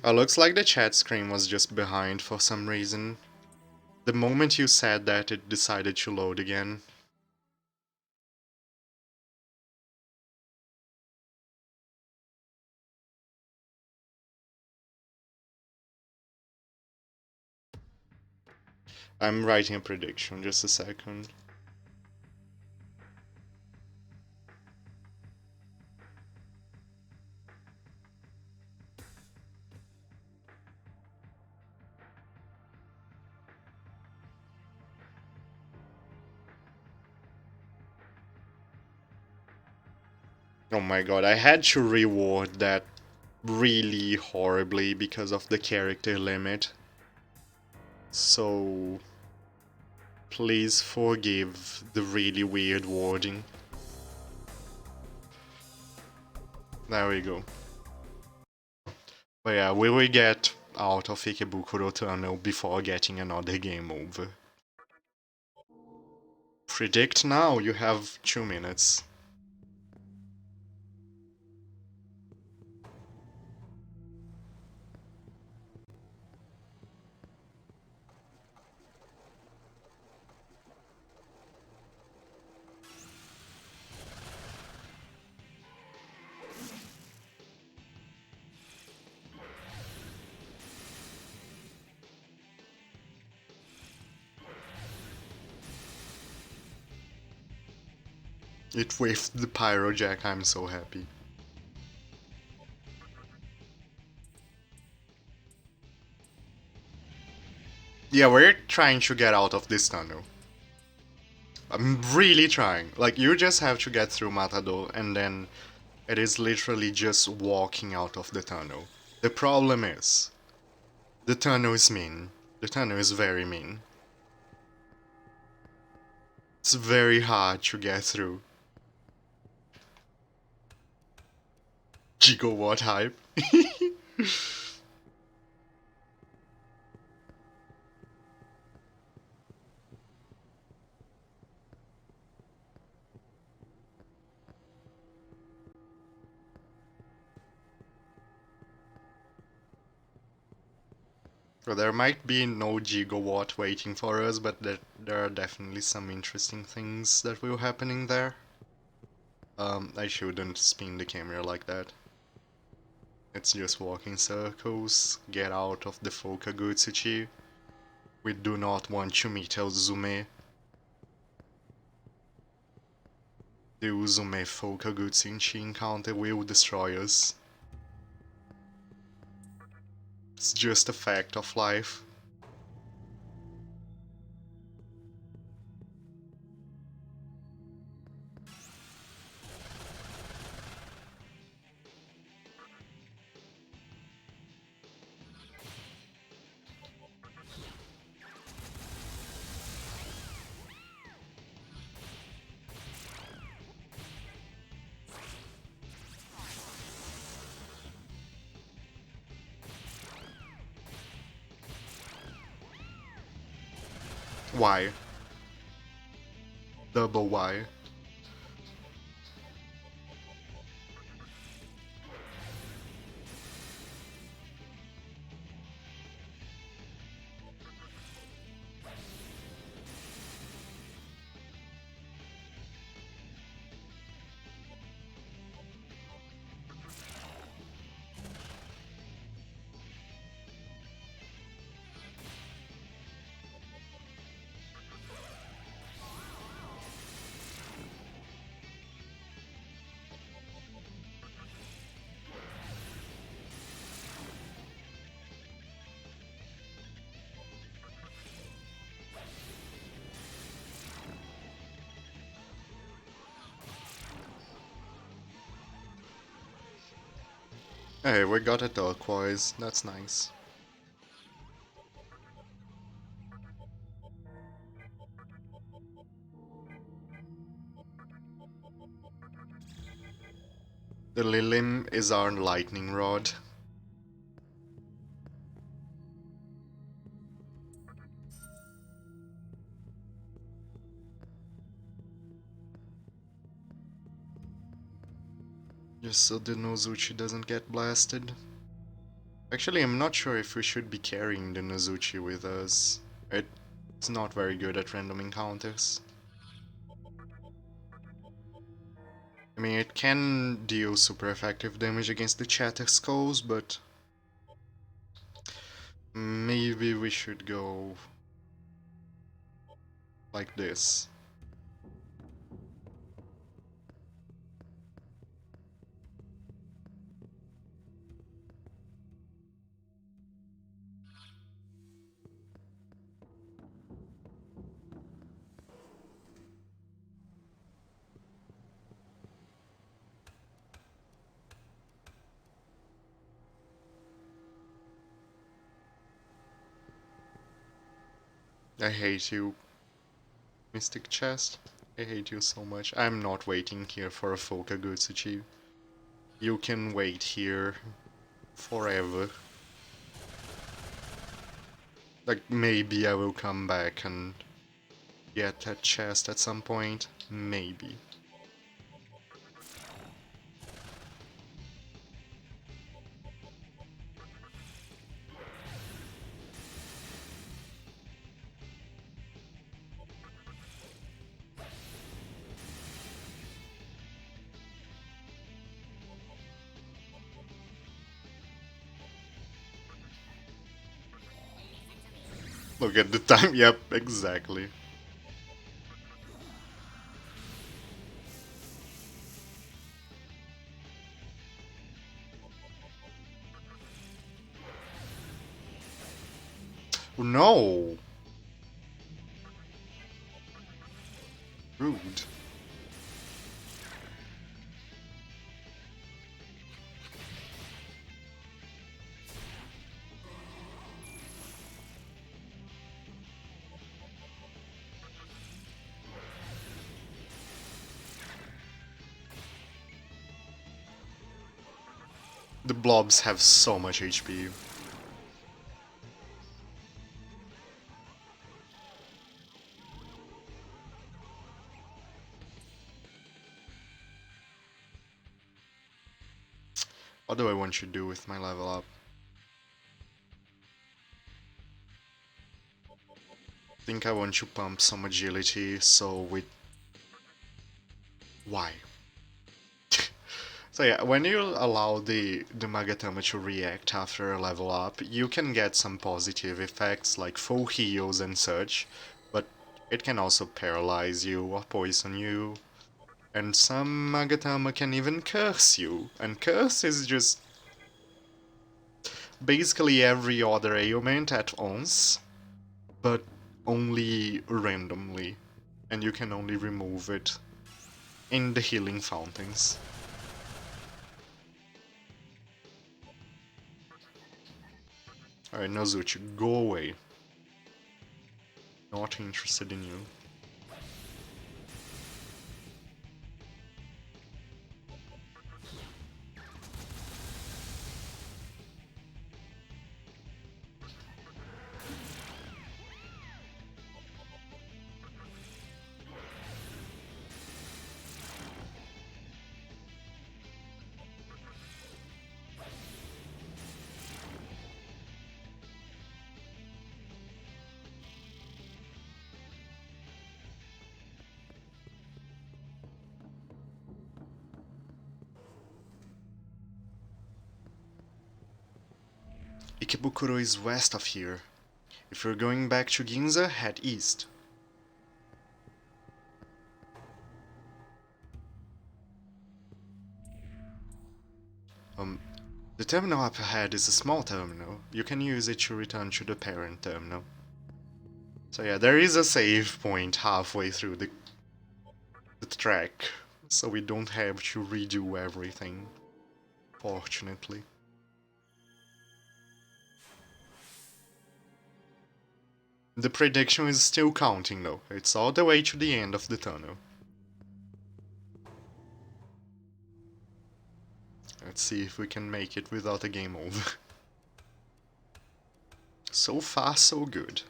Looks like the chat screen was just behind for some reason. The moment you said that, it decided to load again. I'm writing a prediction, just a second. Oh my god, I had to reward that really horribly because of the character limit. So please forgive the really weird wording. There we go. But yeah, we will get out of Ikebukuro Tunnel before getting another game over. Predict now, you have 2 minutes. It whiffed the Pyro Jack, I'm so happy. Yeah, we're trying to get out of this tunnel. I'm really trying. Like, you just have to get through Matador, and then it is literally just walking out of the tunnel. The problem is, the tunnel is mean. The tunnel is very mean. It's very hard to get through. Gigawatt hype. So there might be no gigawatt waiting for us, but there are definitely some interesting things that will happening there. I shouldn't spin the camera like that. It's just walking circles, get out of the Fokagutsuchi. We do not want to meet Uzume. The Uzume Fokagutsuchi encounter will destroy us. It's just a fact of life. Why? Double why? Hey, we got a turquoise. That's nice. The Lilim is our lightning rod. Just so the Nozuchi doesn't get blasted. Actually, I'm not sure if we should be carrying the Nozuchi with us. It's not very good at random encounters. I mean, it can deal super effective damage against the Chatter Skulls, but maybe we should go like this. I hate you, Mystic Chest. I hate you so much. I'm not waiting here for a Fokagutsuchi. You can wait here forever. Like, maybe I will come back and get that chest at some point. Maybe. Look at the time. Yep, exactly. No! Rude. The blobs have so much HP. What do I want you to do with my level up? I think I want you to pump some agility, so with... Why? So yeah, when you allow the Magatama to react after a level up, you can get some positive effects like full heals and such, but it can also paralyze you or poison you. And some Magatama can even curse you, and curse is just... basically every other ailment at once, but only randomly, and you can only remove it in the healing fountains. Alright, Nozuchi, go away. Not interested in you. Ikebukuro is west of here. If you're going back to Ginza, head east. The terminal up ahead is a small terminal. You can use it to return to the parent terminal. So yeah, there is a save point halfway through the track, so we don't have to redo everything, fortunately. The prediction is still counting though, it's all the way to the end of the tunnel. Let's see if we can make it without a game over. So far, so good.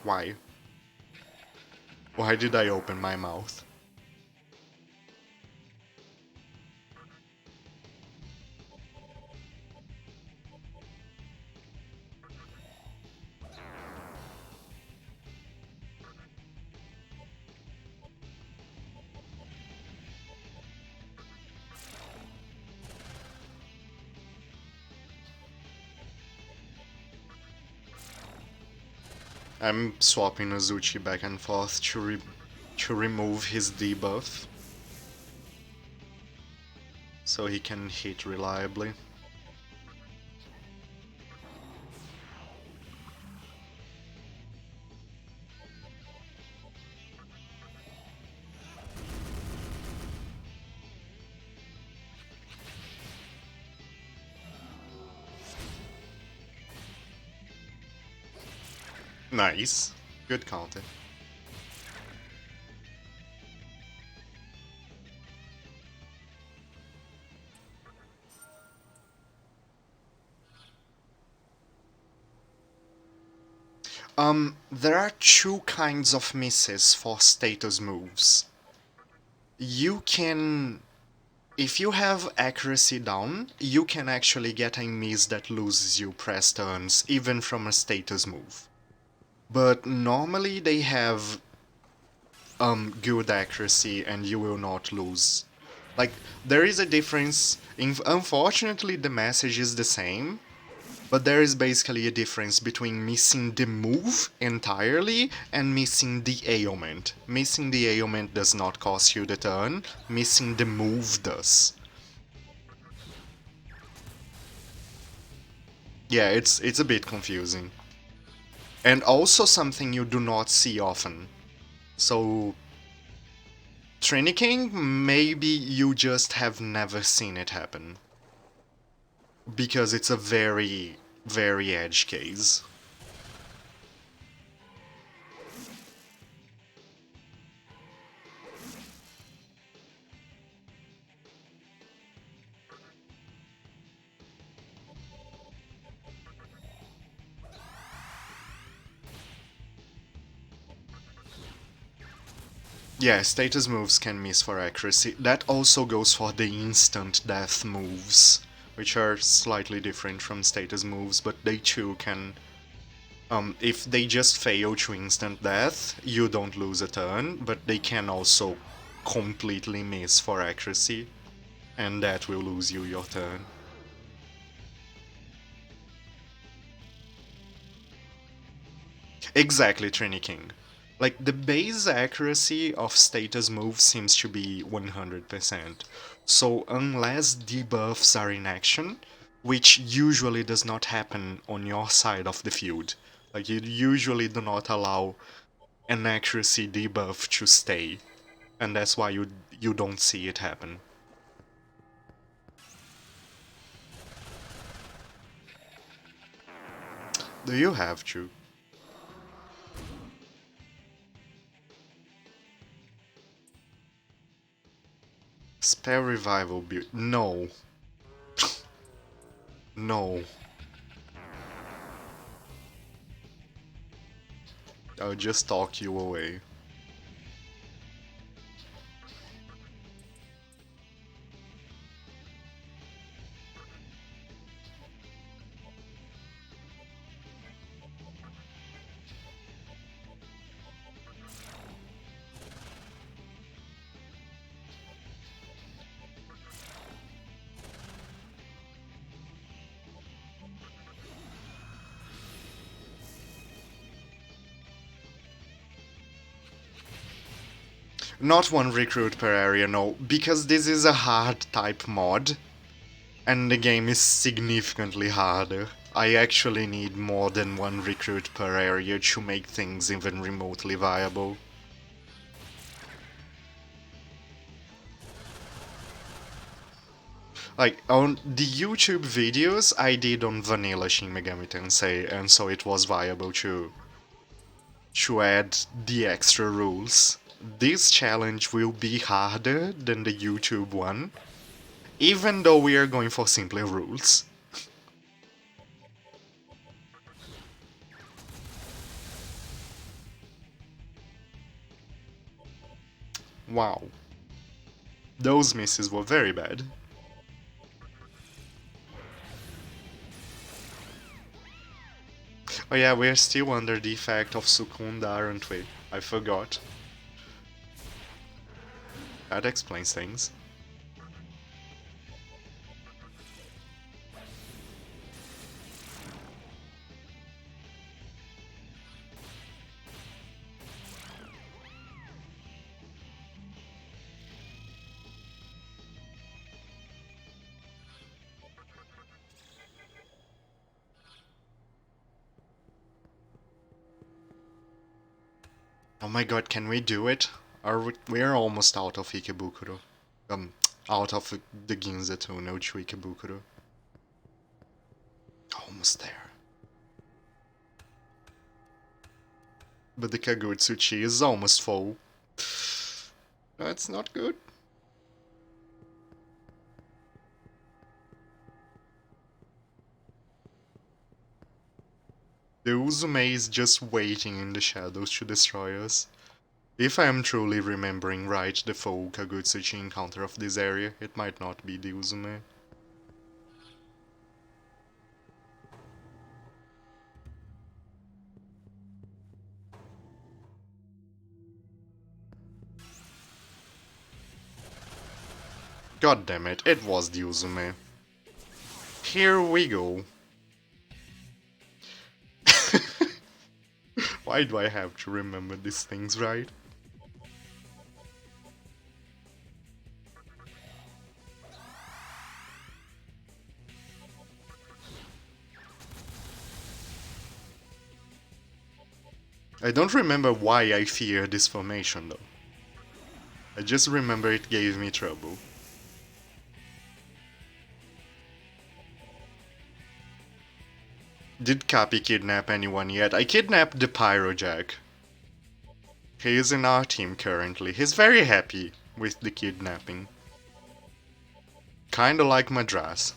Why? Why did I open my mouth? I'm swapping Nozuchi back and forth to remove his debuff, so he can hit reliably. Nice. Good counter. There are two kinds of misses for status moves. You can... If you have accuracy down, you can actually get a miss that loses you press turns, even from a status move. But normally they have good accuracy and you will not lose. Like, there is a difference. Unfortunately, the message is the same, but there is basically a difference between missing the move entirely and missing the ailment. Missing the ailment does not cost you the turn, missing the move does. Yeah, it's a bit confusing. And also something you do not see often. So, Triniking, maybe you just have never seen it happen. Because it's a very, very edge case. Yeah, status moves can miss for accuracy. That also goes for the instant death moves, which are slightly different from status moves, but they too can... if they just fail to instant death, you don't lose a turn, but they can also completely miss for accuracy, and that will lose you your turn. Exactly, Trini King. Like, the base accuracy of status moves seems to be 100%. So unless debuffs are in action, which usually does not happen on your side of the field, like you usually do not allow an accuracy debuff to stay, and that's why you don't see it happen. Do you have to? Spare revival build? No. No. I'll just talk you away. Not one recruit per area, no, because this is a hard type mod, and the game is significantly harder. I actually need more than one recruit per area to make things even remotely viable. Like, on the YouTube videos I did on vanilla Shin Megami Tensei, and so it was viable to add the extra rules. This challenge will be harder than the YouTube one, even though we are going for simpler rules. Wow. Those misses were very bad. Oh yeah, we're still under the effect of Sukunda, aren't we? I forgot. That explains things. Oh my god, can we do it? We're almost out of Ikebukuro. Out of the Ginza Tunnel to Ikebukuro. Almost there. But the Kagutsuchi is almost full. That's not good. The Uzume is just waiting in the shadows to destroy us. If I am truly remembering right the full Kagutsuchi encounter of this area, it might not be the Uzume. God damn it, it was the Uzume. Here we go. Why do I have to remember these things, right? I don't remember why I fear this formation though. I just remember it gave me trouble. Did Cappy kidnap anyone yet? I kidnapped the Pyrojack. He is in our team currently. He's very happy with the kidnapping. Kinda like Madras.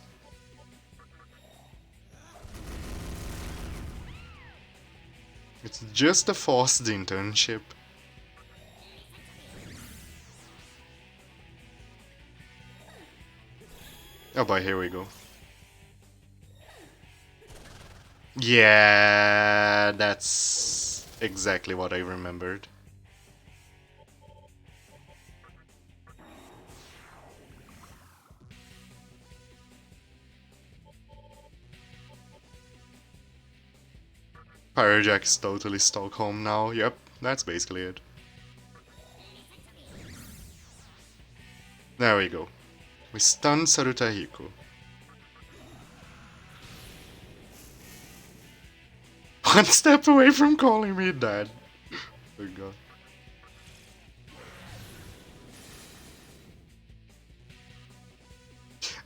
It's just a forced internship. Oh boy, here we go. Yeah, that's exactly what I remembered. Pyrojack is totally Stockholm now, yep. That's basically it. There we go. We stunned Sarutahiko. One step away from calling me dad. Oh god.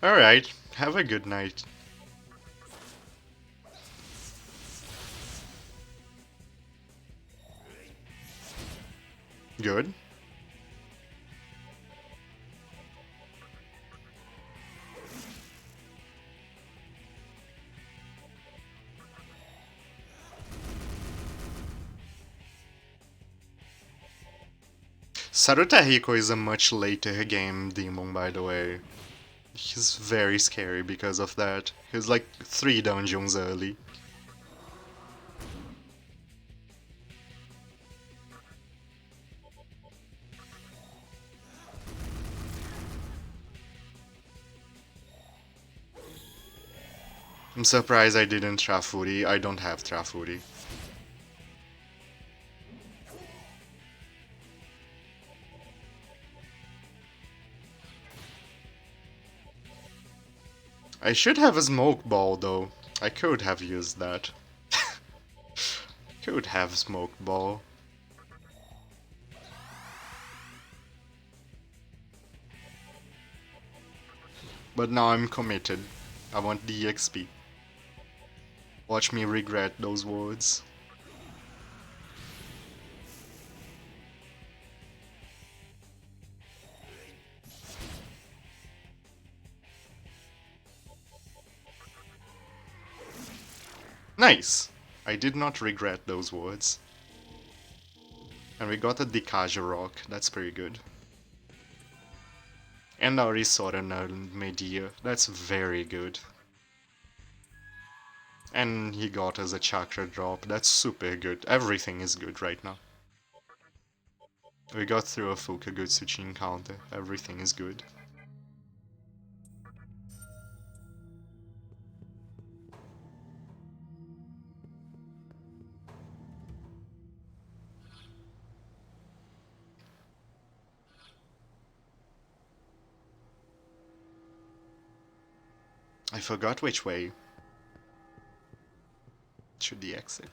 Alright, have a good night. Good. Sarutahiko is a much later game demon, by the way. He's very scary because of that. He's like 3 dungeons early. I'm surprised I didn't Trafuri. I don't have Trafuri. I should have a smoke ball though. I could have used that. Could have smoke ball. But now I'm committed. I want the XP. Watch me regret those words. Nice! I did not regret those words. And we got a Dikaja rock, that's pretty good. And our Isorana Medea, that's very good. And he got us a chakra drop, that's super good. Everything is good right now. We got through a Fukagutsuchi encounter, everything is good. I forgot which way. Should the exit?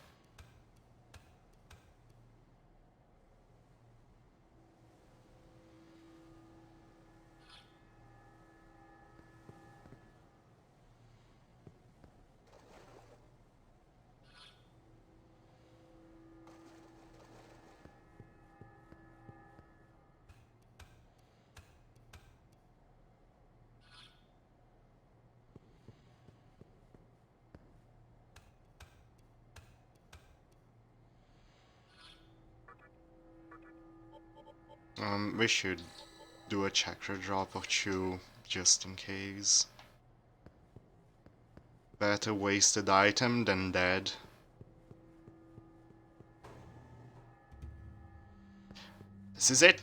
We should do a chakra drop or two, just in case. Better wasted item than dead. This is it!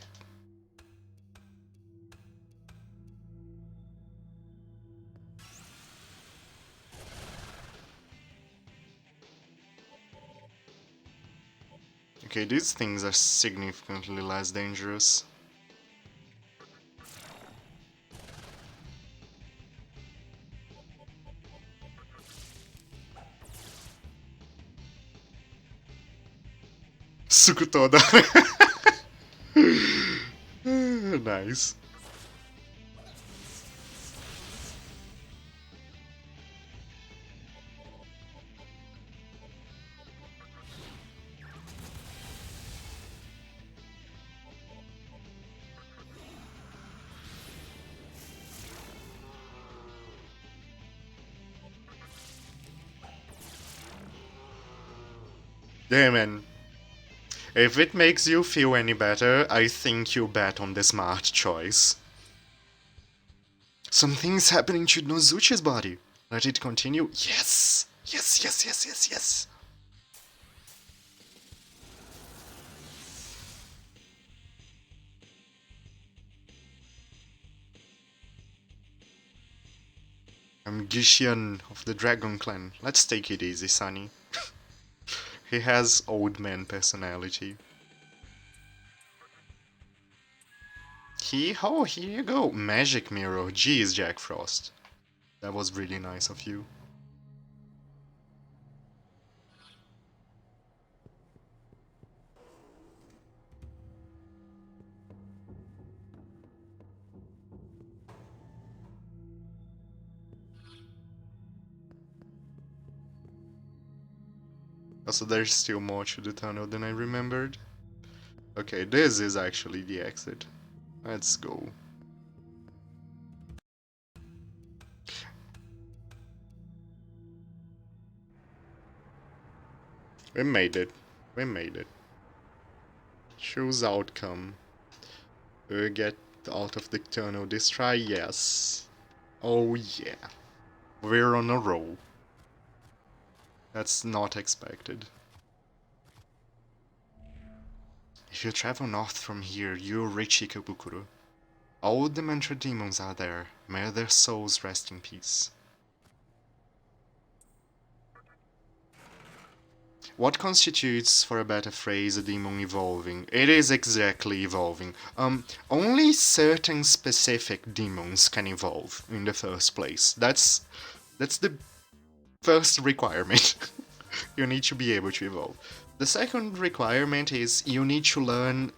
Okay, these things are significantly less dangerous. Sukutoda. Nice. Yeah, man. If it makes you feel any better, I think you bet on the smart choice. Something's happening to Nozuchi's body. Let it continue. Yes! Yes, yes, yes, yes, yes! I'm Gishian of the Dragon Clan. Let's take it easy, Sonny. He has old man personality. Oh, here you go. Magic Mirror. Jeez, Jack Frost. That was really nice of you. Also, there's still more to the tunnel than I remembered. Okay, this is actually the exit. Let's go. We made it. We made it. Choose outcome. We get out of the tunnel this try? Yes. Oh yeah. We're on a roll. That's not expected. If you travel north from here, you'll reach Ikebukuro. All the mantra demons are there. May their souls rest in peace. What constitutes, for a better phrase, a demon evolving? It is exactly evolving. Only certain specific demons can evolve in the first place. That's the first requirement. You need to be able to evolve. The second requirement is you need to learn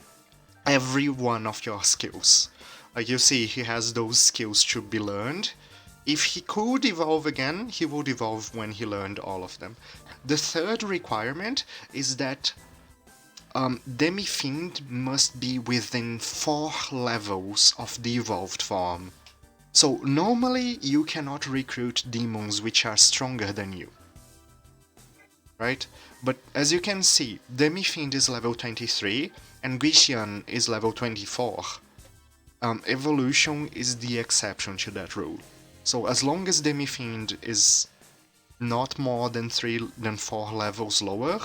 every one of your skills. Like you see, he has those skills to be learned. If he could evolve again, he would evolve when he learned all of them. The third requirement is that Demi-Fiend must be within 4 levels of the evolved form. So normally you cannot recruit demons which are stronger than you. Right? But as you can see, Demi-Fiend is level 23 and Guishan is level 24. Evolution is the exception to that rule. So as long as Demi-Fiend is not more than 4 levels lower,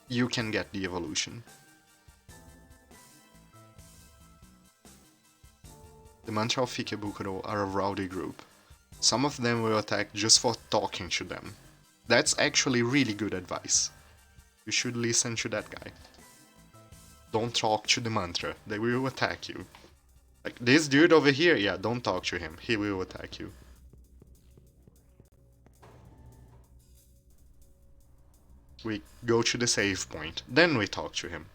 you can get the evolution. The Mantra of Ikebukuro are a rowdy group. Some of them will attack just for talking to them. That's actually really good advice. You should listen to that guy. Don't talk to the mantra, they will attack you. Like this dude over here, yeah, don't talk to him, he will attack you. We go to the save point, then we talk to him.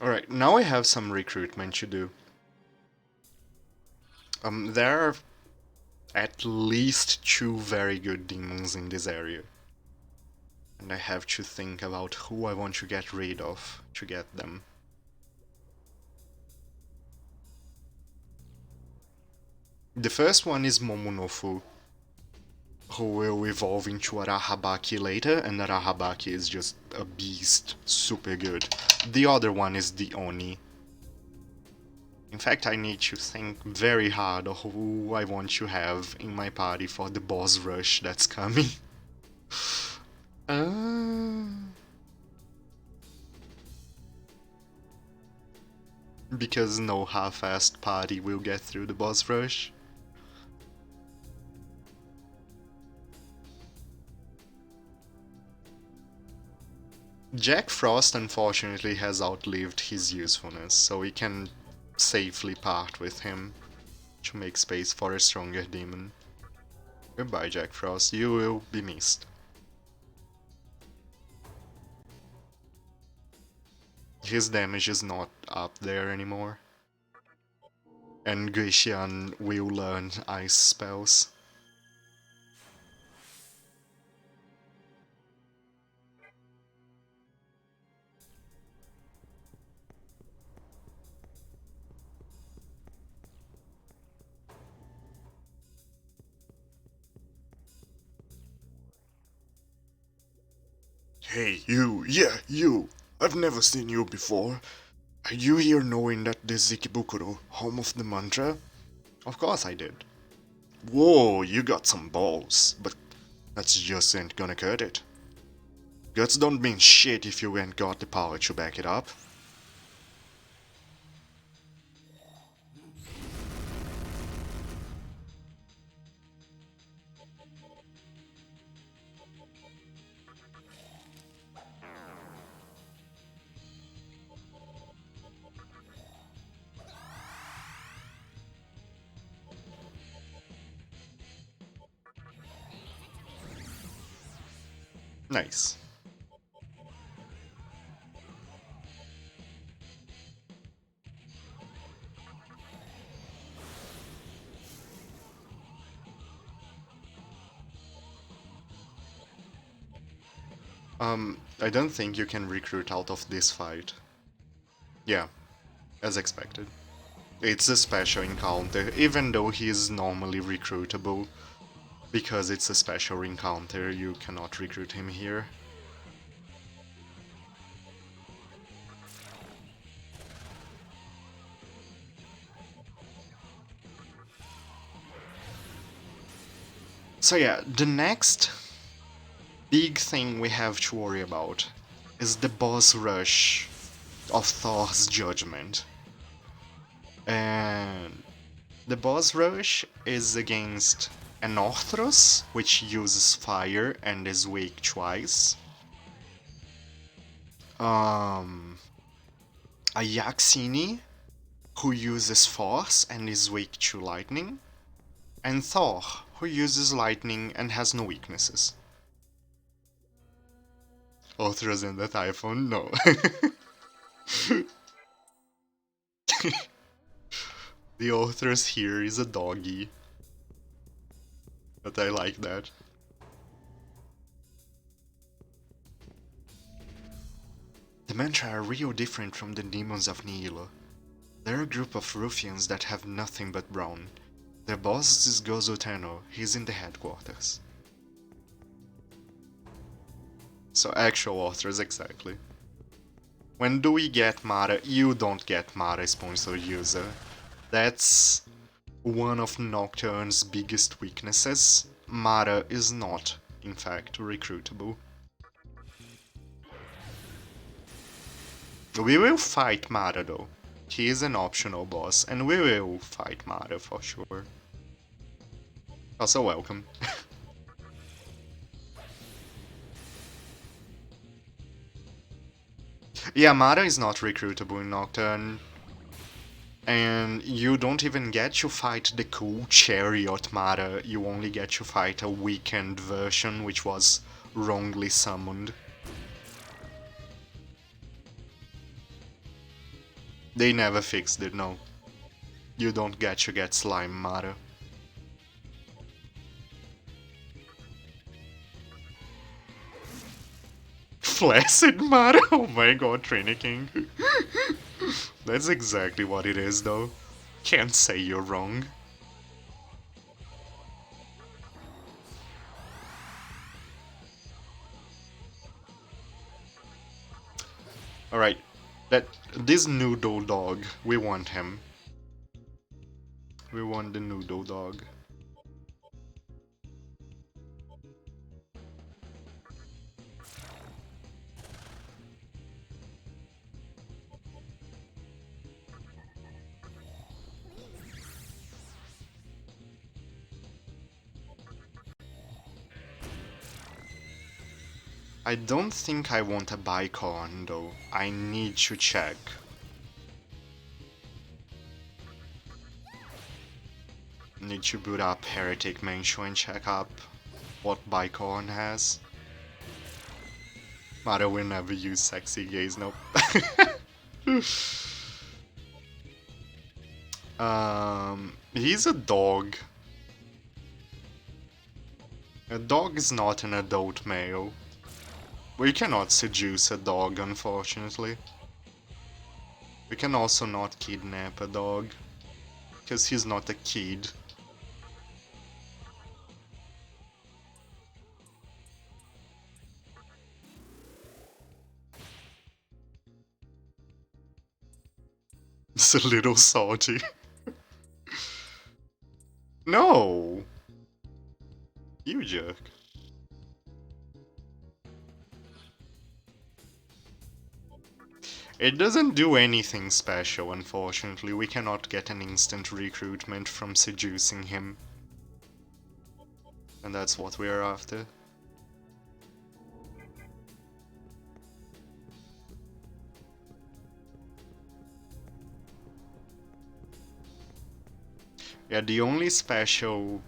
Alright, now I have some recruitment to do. There are at least 2 very good demons in this area. And I have to think about who I want to get rid of to get them. The first one is Momonofu, who will evolve into Arahabaki later, and Arahabaki is just a beast, super good. The other one is the Oni. In fact, I need to think very hard of who I want to have in my party for the boss rush that's coming. Because no half-assed party will get through the boss rush. Jack Frost unfortunately has outlived his usefulness, so we can safely part with him to make space for a stronger demon. Goodbye, Jack Frost, you will be missed. His damage is not up there anymore. And Guishan will learn ice spells. Hey, you, yeah, you. I've never seen you before. Are you here knowing that this Ikebukuro, home of the mantra? Of course I did. Whoa, you got some balls, but that's just ain't gonna cut it. Guts don't mean shit if you ain't got the power to back it up. Nice. I don't think you can recruit out of this fight. Yeah, as expected. It's a special encounter, even though he is normally recruitable. Because it's a special encounter, you cannot recruit him here. So yeah, the next big thing we have to worry about is the boss rush of Thor's Judgment. And the boss rush is against an Orthros, which uses fire and is weak twice. Um, a Yaxini, who uses force and is weak to lightning. And Thor, who uses lightning and has no weaknesses. Orthros and the Typhoon? No. The Orthros here is a doggy. But I like that. The Mantra are real different from the demons of Nihilo. They're a group of ruffians that have nothing but brawn. Their boss is Gozo Tenno, he's in the headquarters. So actual authors, exactly. When do we get Mara? You don't get Mara sponsor user. That's one of Nocturne's biggest weaknesses. Mara is not, in fact, recruitable. We will fight Mara though. He is an optional boss, and we will fight Mara for sure. Also welcome. Yeah, Mara is not recruitable in Nocturne. And you don't even get to fight the cool Chariot Mara, you only get to fight a weakened version which was wrongly summoned. They never fixed it, no. You don't get to get Slime Mara. Flaccid Mara? Oh my god, Trini King. That's exactly what it is though. Can't say you're wrong. Alright, this noodle dog, we want him. We want the noodle dog. I don't think I want a Bicorn though. I need to check. Need to boot up Heretic Mansion and check up what Bicorn has. Mara will never use sexy gaze, nope. He's a dog. A dog is not an adult male. We cannot seduce a dog, unfortunately. We can also not kidnap a dog, because he's not a kid. It's a little salty. No! You jerk. It doesn't do anything special, unfortunately. We cannot get an instant recruitment from seducing him. And that's what we're after. Yeah, the only special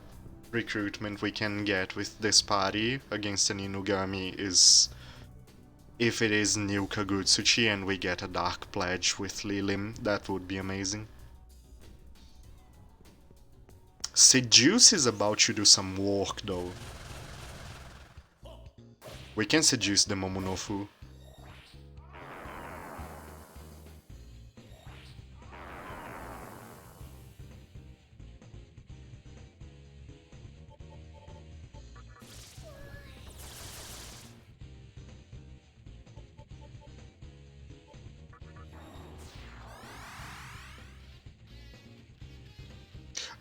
recruitment we can get with this party against an Inugami is if it is new Kagutsuchi and we get a Dark Pledge with Lilim. That would be amazing. Seduce is about to do some work though. We can seduce the Momonofu.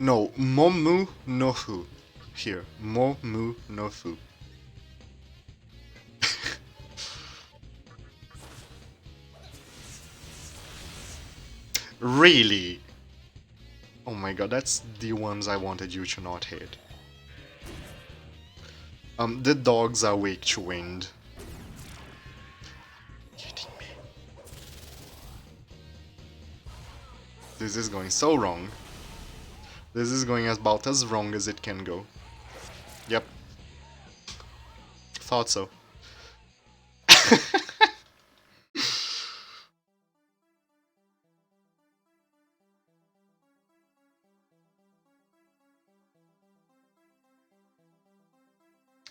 No, Momu no Fu. Here, Momu no Fu. Really? Oh my god, that's the ones I wanted you to not hit. The dogs are weak to wind. Kidding me. This is going so wrong. This is going about as wrong as it can go. Yep. Thought so.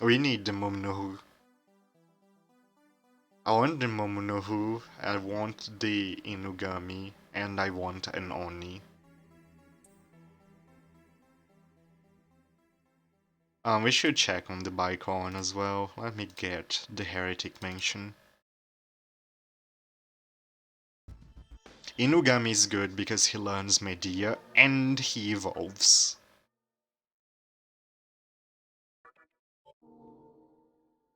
We need the Momonohu. I want the Momonohu, I want the Inugami, and I want an Oni. We should check on the Bicon as well. Let me get the Heretic Mansion. Inugami is good because he learns Medea and he evolves.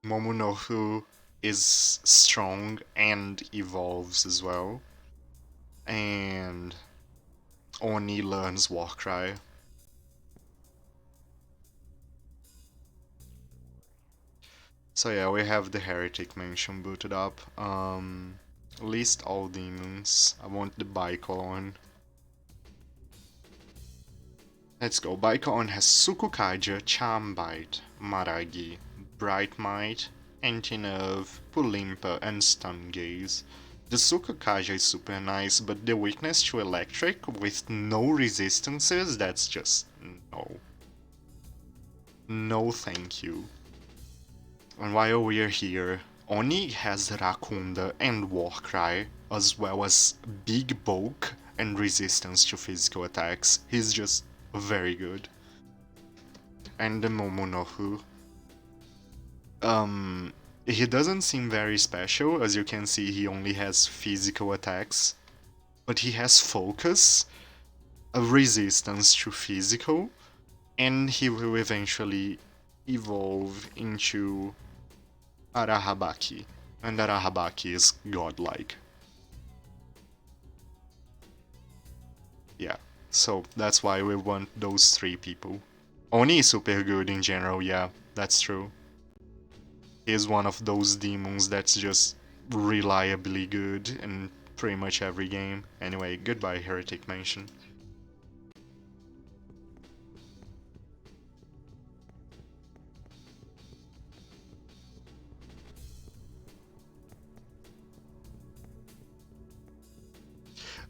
Momonohu is strong and evolves as well. And Oni learns Warcry. So yeah, we have the Heretic Mansion booted up. List all demons. I want the Bicon. Let's go. Bicon has Sukukaja, Charm Bite, Maragi, Bright Might, Anti-Nerve, Pulimpa, and Stun Gaze. The Sukukaja is super nice, but the weakness to electric with no resistances, that's just no. No thank you. And while we're here, Oni has Rakunda and Warcry, as well as big bulk and resistance to physical attacks. He's just very good. And the Momonohu. He doesn't seem very special, as you can see he only has physical attacks. But he has focus, a resistance to physical, and he will eventually evolve into Arahabaki. And Arahabaki is godlike. Yeah, so that's why we want those three people. Oni is super good in general, yeah, that's true. He's one of those demons that's just reliably good in pretty much every game. Anyway, goodbye Heretic Mansion.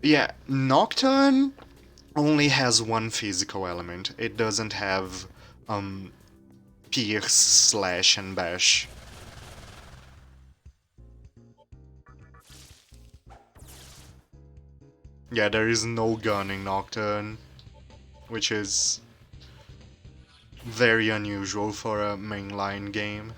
Yeah, Nocturne only has one physical element. It doesn't have pierce, slash, and bash. Yeah, there is no gun in Nocturne, which is very unusual for a mainline game.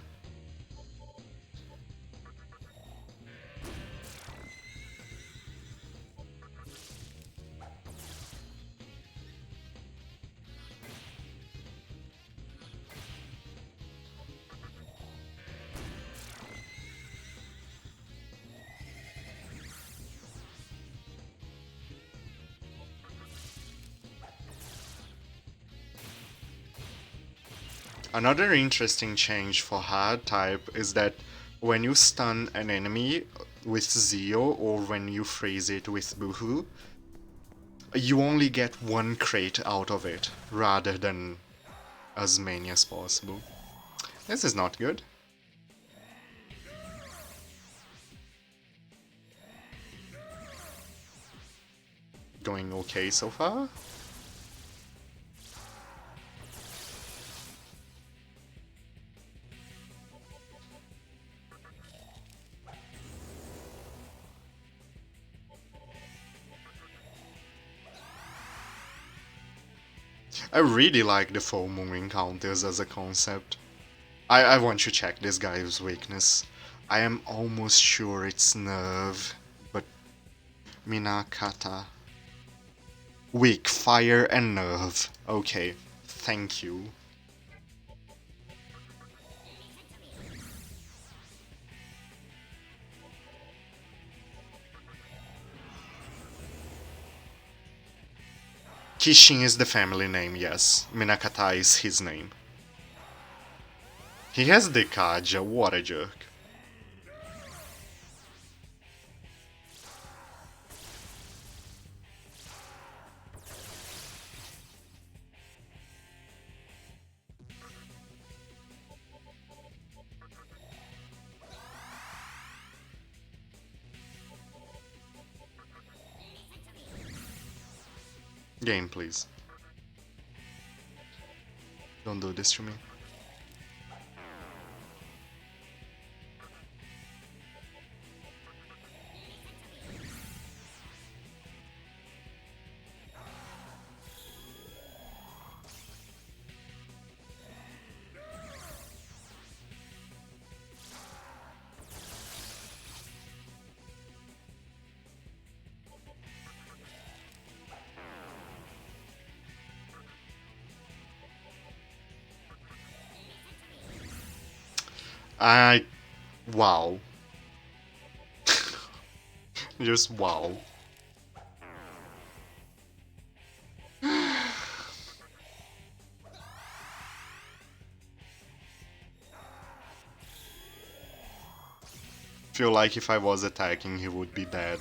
Another interesting change for Hardtype is that when you stun an enemy with Zeo or when you freeze it with Boohoo, you only get one crate out of it rather than as many as possible. This is not good. Going okay so far. I really like the full moon encounters as a concept. I want to check this guy's weakness. I am almost sure it's nerve, but Minakata. Weak, fire and nerve. Okay, thank you. Kishin is the family name, yes. Minakata is his name. He has the Kaja, what a jerk. Game, please. Don't do this to me. I... wow. Just wow. Feel like if I was attacking, he would be dead.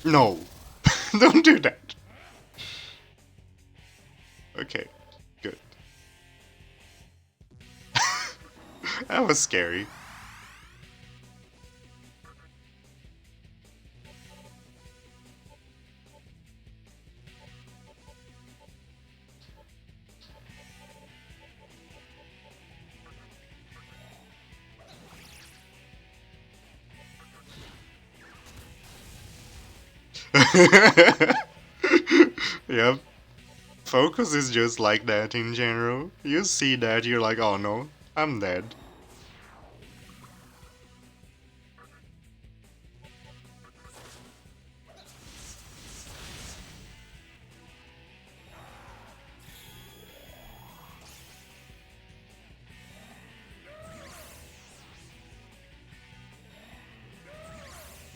No! Don't do that! Okay, good. That was scary. Yep. Focus is just like that in general. You see that, you're like, oh no, I'm dead.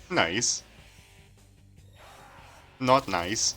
Nice. Not nice.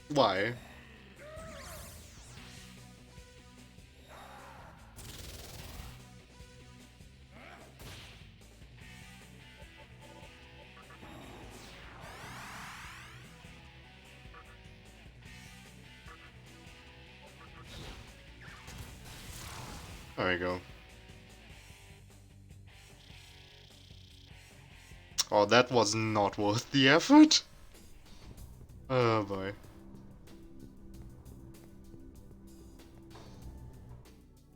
Why? There we go. Oh, that was not worth the effort. Oh boy.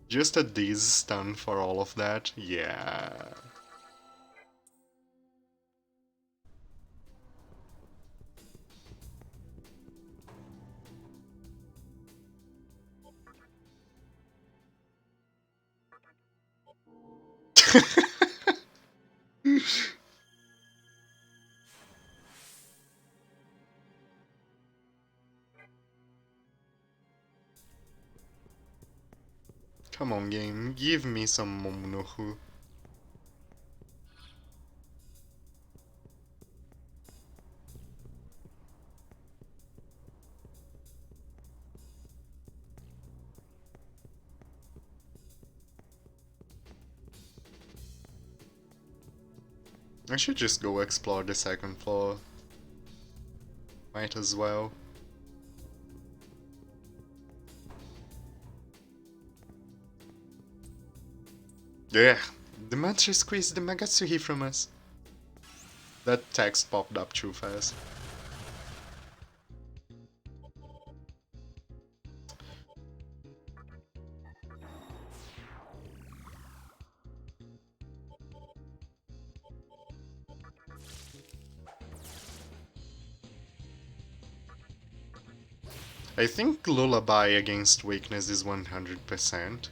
Just a D's stun for all of that? Yeah. Come on, game, give me some Momonohu. I should just go explore the second floor. Might as well. Yeah, the Mantra squeezed the Magatsuhi from us. That text popped up too fast. I think Lullaby against weakness is 100%.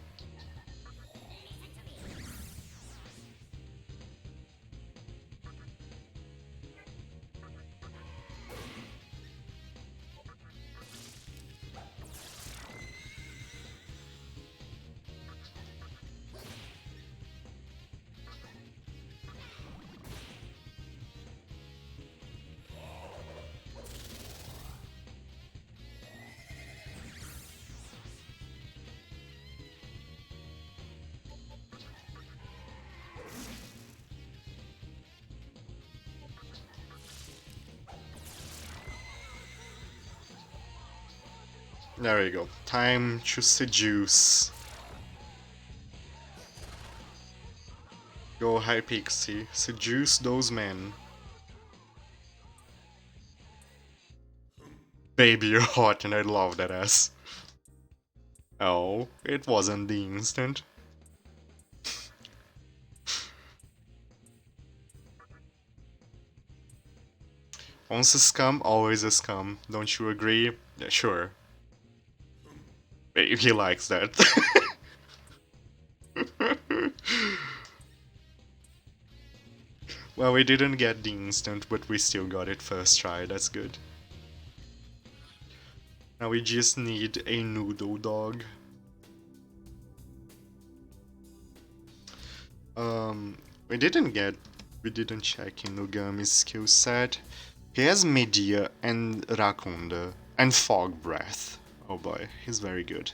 There we go. Time to seduce. Go High Pixie. Seduce those men. Baby, you're hot and I love that ass. Oh, it wasn't the instant. Once a scum, always a scum. Don't you agree? Yeah, sure. He likes that. Well, we didn't get the instant, but we still got it first try. That's good. Now we just need a noodle dog. We didn't check Inugami's skill set. He has Medea and Rakunda and Fog Breath. Oh boy, he's very good.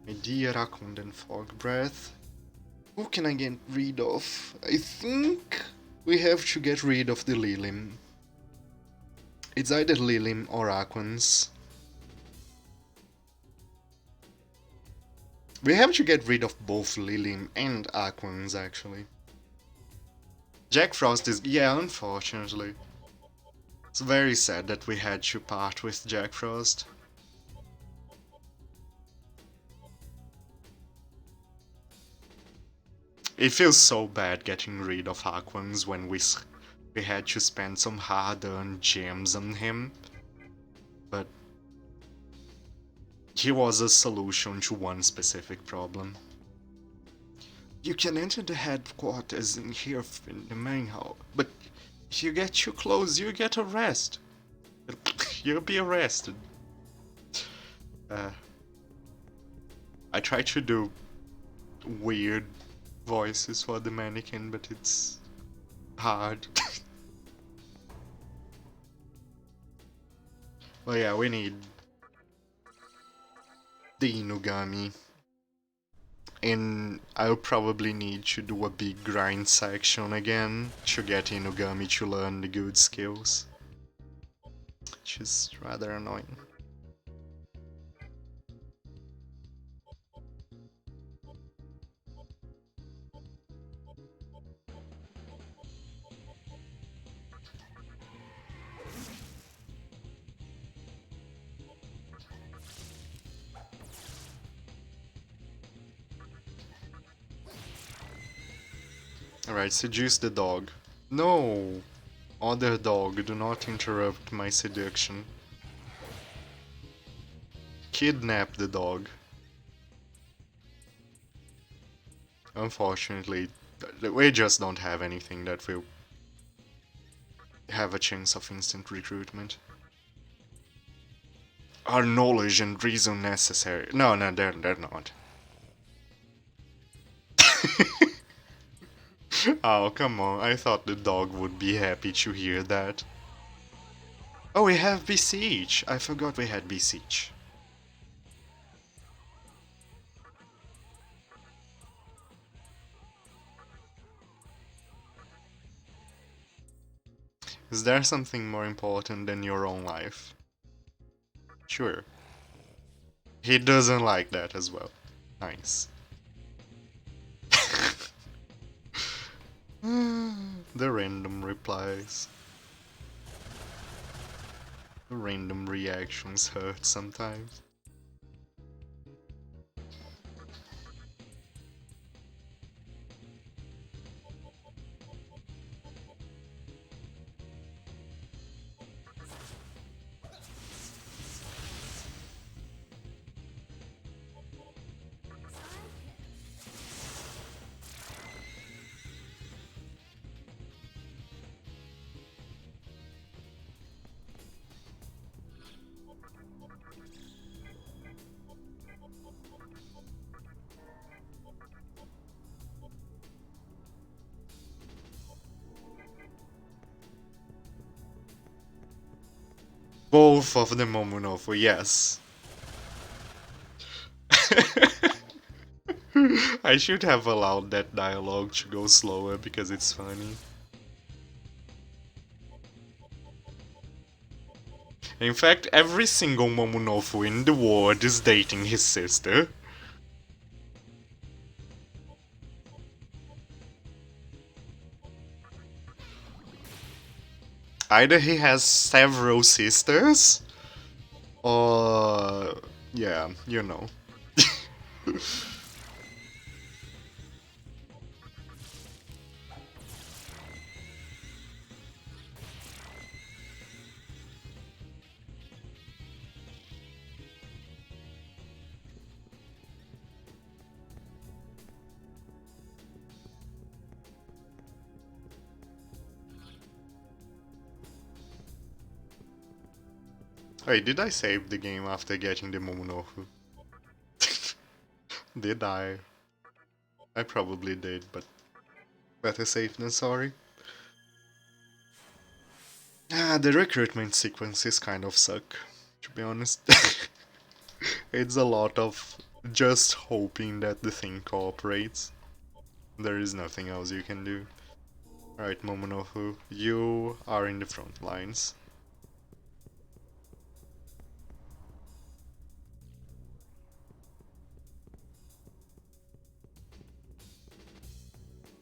Medea, Rakunda and Fog Breath. Who can I get rid of? I think we have to get rid of the Lilim. It's either Lilim or Aquans. We have to get rid of both Lilim and Aquans, actually. Jack Frost is... yeah, unfortunately. It's very sad that we had to part with Jack Frost. It feels so bad getting rid of Aquans when we had to spend some hard-earned gems on him. But he was a solution to one specific problem. You can enter the headquarters in here in the main hall, but if you get too close, you get arrested. You'll be arrested. I try to do weird voices for the mannequin, but it's hard. Well, yeah, we need the Inugami. And I'll probably need to do a big grind section again to get Inugami to learn the good skills. Which is rather annoying. Alright, seduce the dog. No! Other dog, do not interrupt my seduction. Kidnap the dog. Unfortunately, we just don't have anything that will have a chance of instant recruitment. Are knowledge and reason necessary? No, no, they're not. Oh, come on, I thought the dog would be happy to hear that. Oh, we have Beseech! I forgot we had Beseech. Is there something more important than your own life? Sure. He doesn't like that as well. Nice. The random replies. The random reactions hurt sometimes. Both of the Momonofu, yes. I should have allowed that dialogue to go slower because it's funny. In fact, every single Momonofu in the world is dating his sister. Either he has several sisters, or... yeah, you know. Wait, did I save the game after getting the Momonofu? Did I? I probably did, but better safe than sorry. Ah, the recruitment sequences kind of suck, to be honest. It's a lot of just hoping that the thing cooperates. There is nothing else you can do. Alright, Momonofu, you are in the front lines.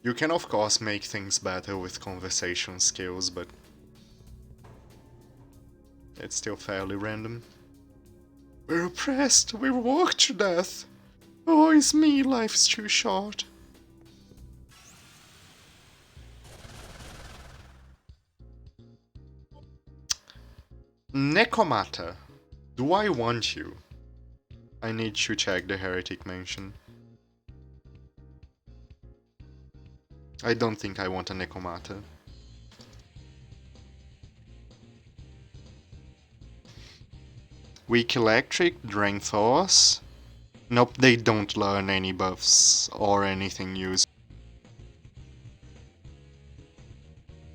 You can of course make things better with conversation skills, but it's still fairly random. We're oppressed, we're worked to death. Oh, it's me, life's too short. Nekomata, do I want you? I need to check the heretic mention. I don't think I want a Nekomata. Weak electric, drain force. Nope, they don't learn any buffs or anything used.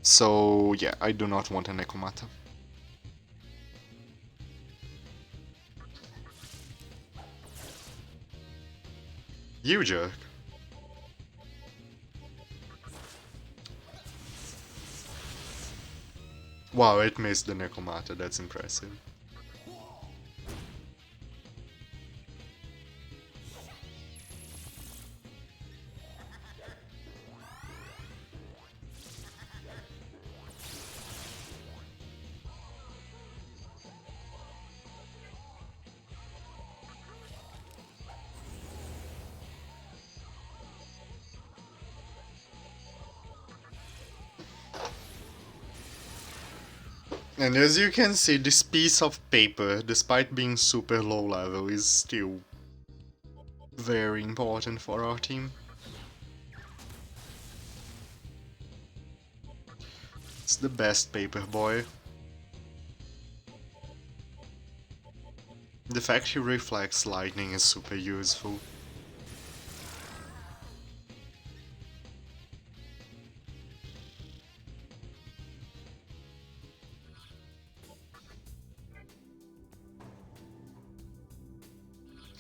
So yeah, I do not want a Nekomata. You jerk. Wow, it missed the Necromata, that's impressive. And as you can see, this piece of paper, despite being super low level, is still very important for our team. It's the best paper, boy. The fact he reflects lightning is super useful.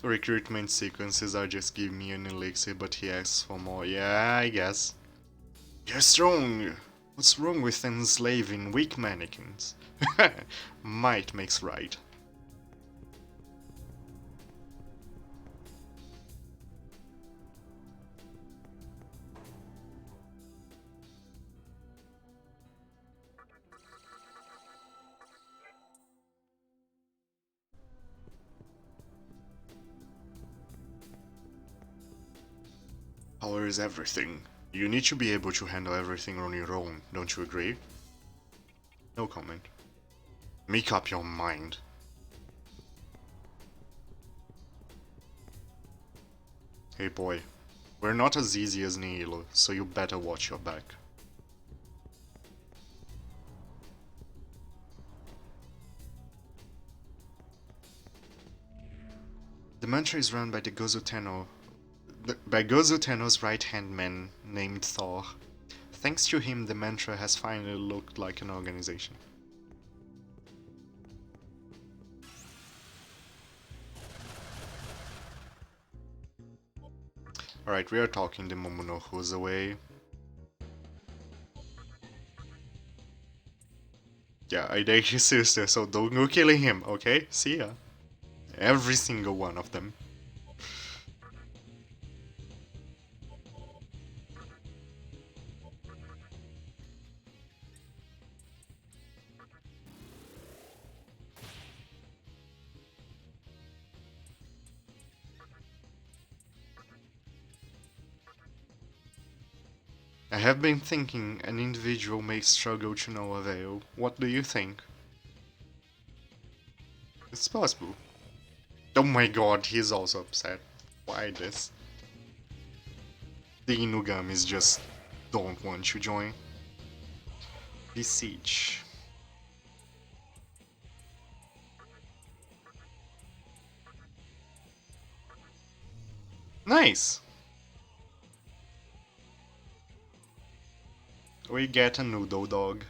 Recruitment sequences are just give me an elixir, but he asks for more. Yeah, I guess. You're strong! What's wrong with enslaving weak mannequins? Might makes right. Power is everything. You need to be able to handle everything on your own, don't you agree? No comment. Make up your mind. Hey boy, we're not as easy as Nihilo, so you better watch your back. The mantra is run by the Gozu Tenno's right-hand man named Thor. Thanks to him, the mantra has finally looked like an organization. Alright, we are talking the Momonoko's away. Yeah, I date his sister, so don't go killing him, okay? See ya. Every single one of them. I have been thinking an individual may struggle to no avail. What do you think? It's possible. Oh my god, he's also upset. Why this? The Inugamis just don't want to join. Besiege. Nice! We get a noodle dog.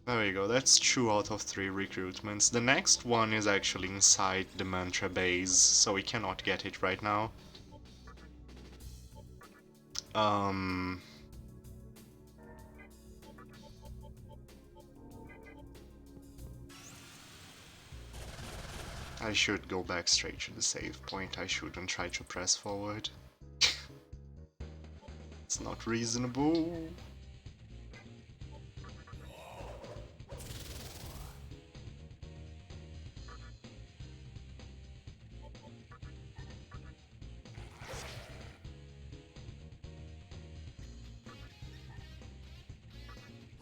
There we go, that's 2 out of 3 recruitments. The next one is actually inside the mantra base, so we cannot get it right now. I should go back straight to the save point, I shouldn't try to press forward. It's not reasonable.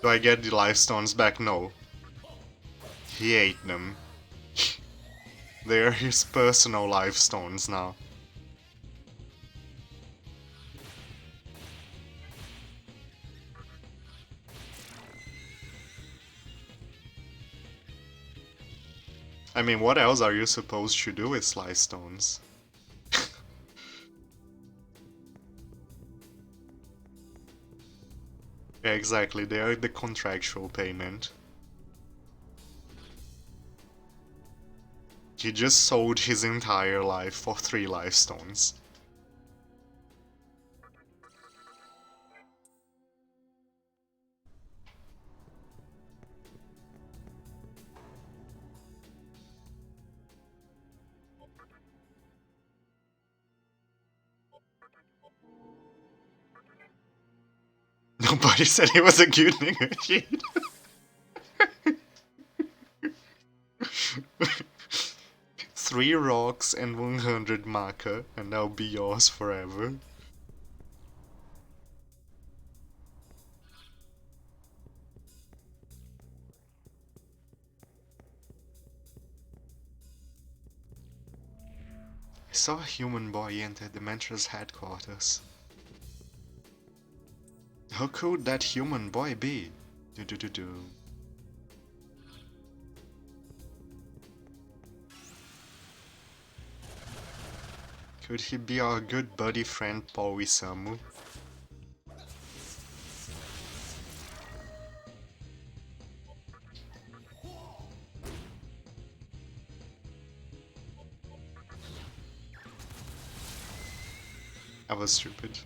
Do I get the life stones back? No. He ate them. They are his personal life stones now. I mean, what else are you supposed to do with life stones? Yeah, exactly, they are the contractual payment. He just sold his entire life for 3 life stones. Nobody said he was a good negotiator. 3 rocks and 100 marker, and I'll be yours forever. I saw a human boy enter the Mantra's headquarters. Who could that human boy be? Do do do do. Could he be our good buddy friend Paul Isamu? I was stupid.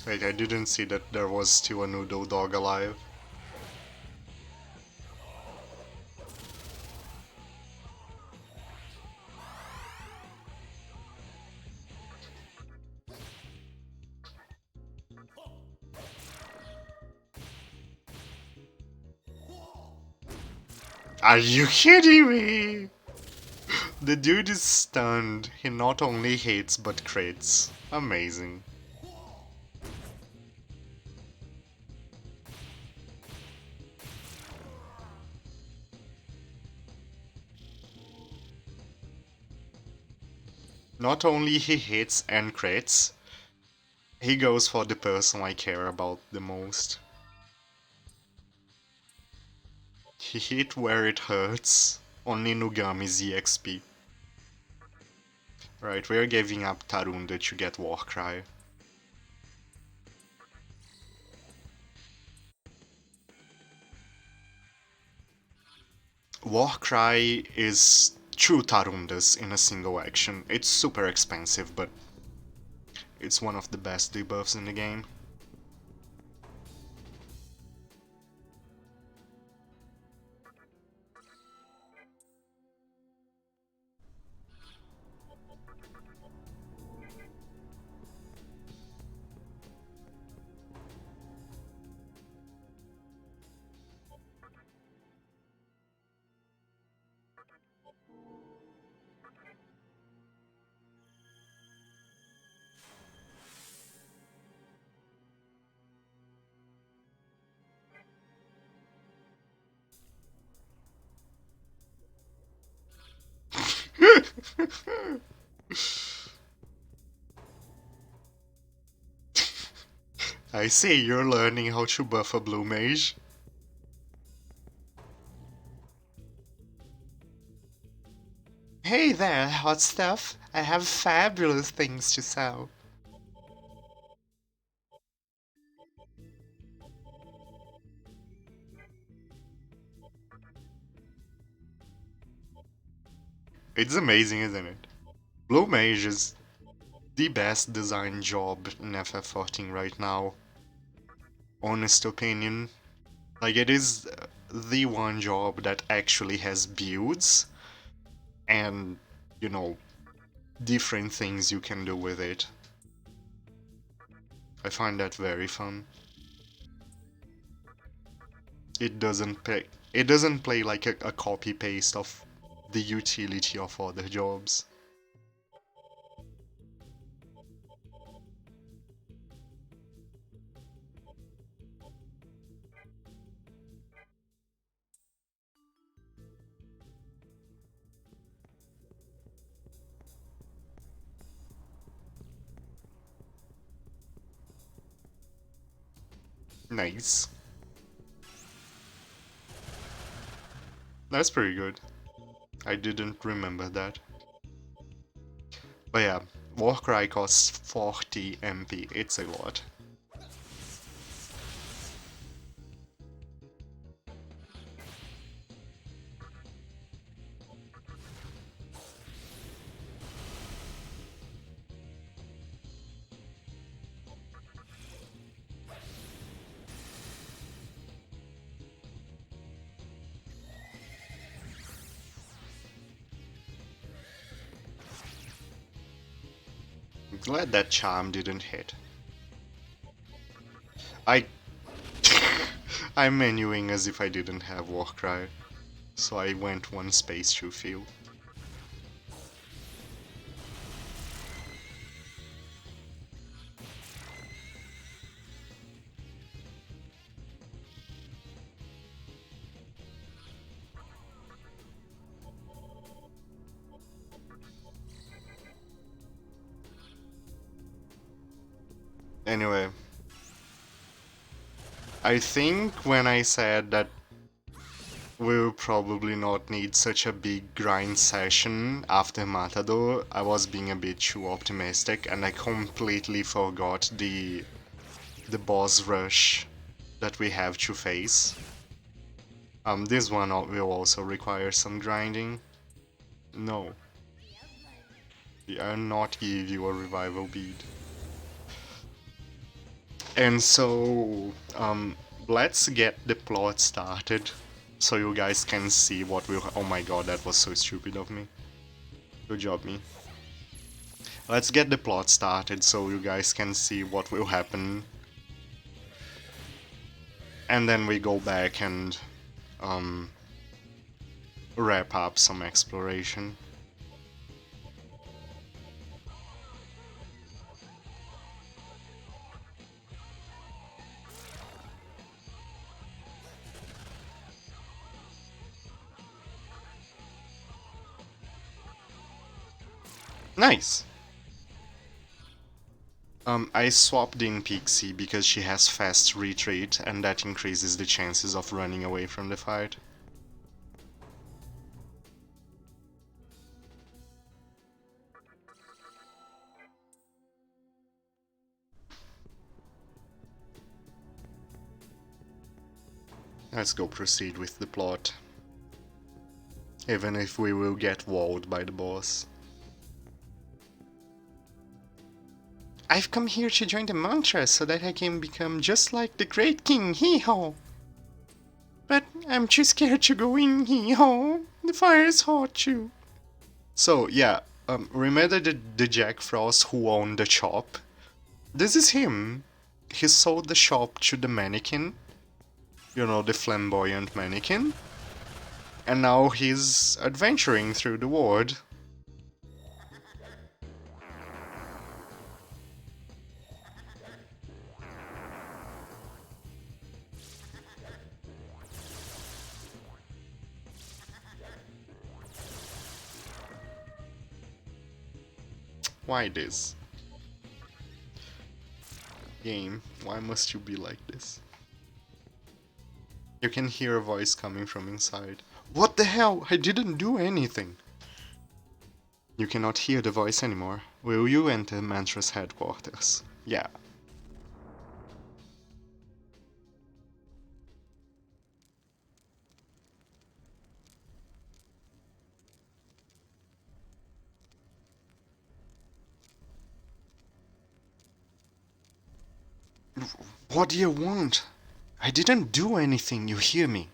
Wait, I didn't see that there was still a noodle dog alive. Are you kidding me? The dude is stunned. He not only hits but crits. Amazing. Not only he hits and crits, he goes for the person I care about the most. He hit where it hurts. Only Nugami's EXP. Right, we're giving up Tarunda to get Warcry. Warcry is 2 Tarundas in a single action. It's super expensive, but it's one of the best debuffs in the game. I see you're learning how to buff a blue mage. Hey there, hot stuff. I have fabulous things to sell. It's amazing, isn't it? Blue mage is the best design job in FF14 right now. Honest opinion. Like, it is the one job that actually has builds and, you know, different things you can do with it. I find that very fun. It doesn't play like a copy paste of the utility of other jobs. Nice. That's pretty good. I didn't remember that. But yeah, Warcry costs 40 MP. It's a lot. I'm glad that charm didn't hit. I... I'm menuing as if I didn't have Warcry. So I went one space too few. Anyway, I think when I said that we'll probably not need such a big grind session after Matador, I was being a bit too optimistic and I completely forgot the boss rush that we have to face. This one will also require some grinding. No, I'll not give you a revival bead. And so, let's get the plot started so you guys can see what will. Oh my god, that was so stupid of me. Good job, me. Let's get the plot started so you guys can see what will happen. And then we go back and um, wrap up some exploration. Nice! I swapped in Pixie because she has fast retreat and that increases the chances of running away from the fight. Let's go proceed with the plot. Even if we will get walled by the boss. I've come here to join the mantra so that I can become just like the great king, hee-haw! But I'm too scared to go in, hee-haw! The fire is hot too. So, yeah, remember the Jack Frost who owned the shop? This is him. He sold the shop to the mannequin. You know, the flamboyant mannequin. And now he's adventuring through the world. Why this? Game, why must you be like this? You can hear a voice coming from inside. What the hell? I didn't do anything. You cannot hear the voice anymore. Will you enter Mantra's headquarters? Yeah. What do you want? I didn't do anything, you hear me?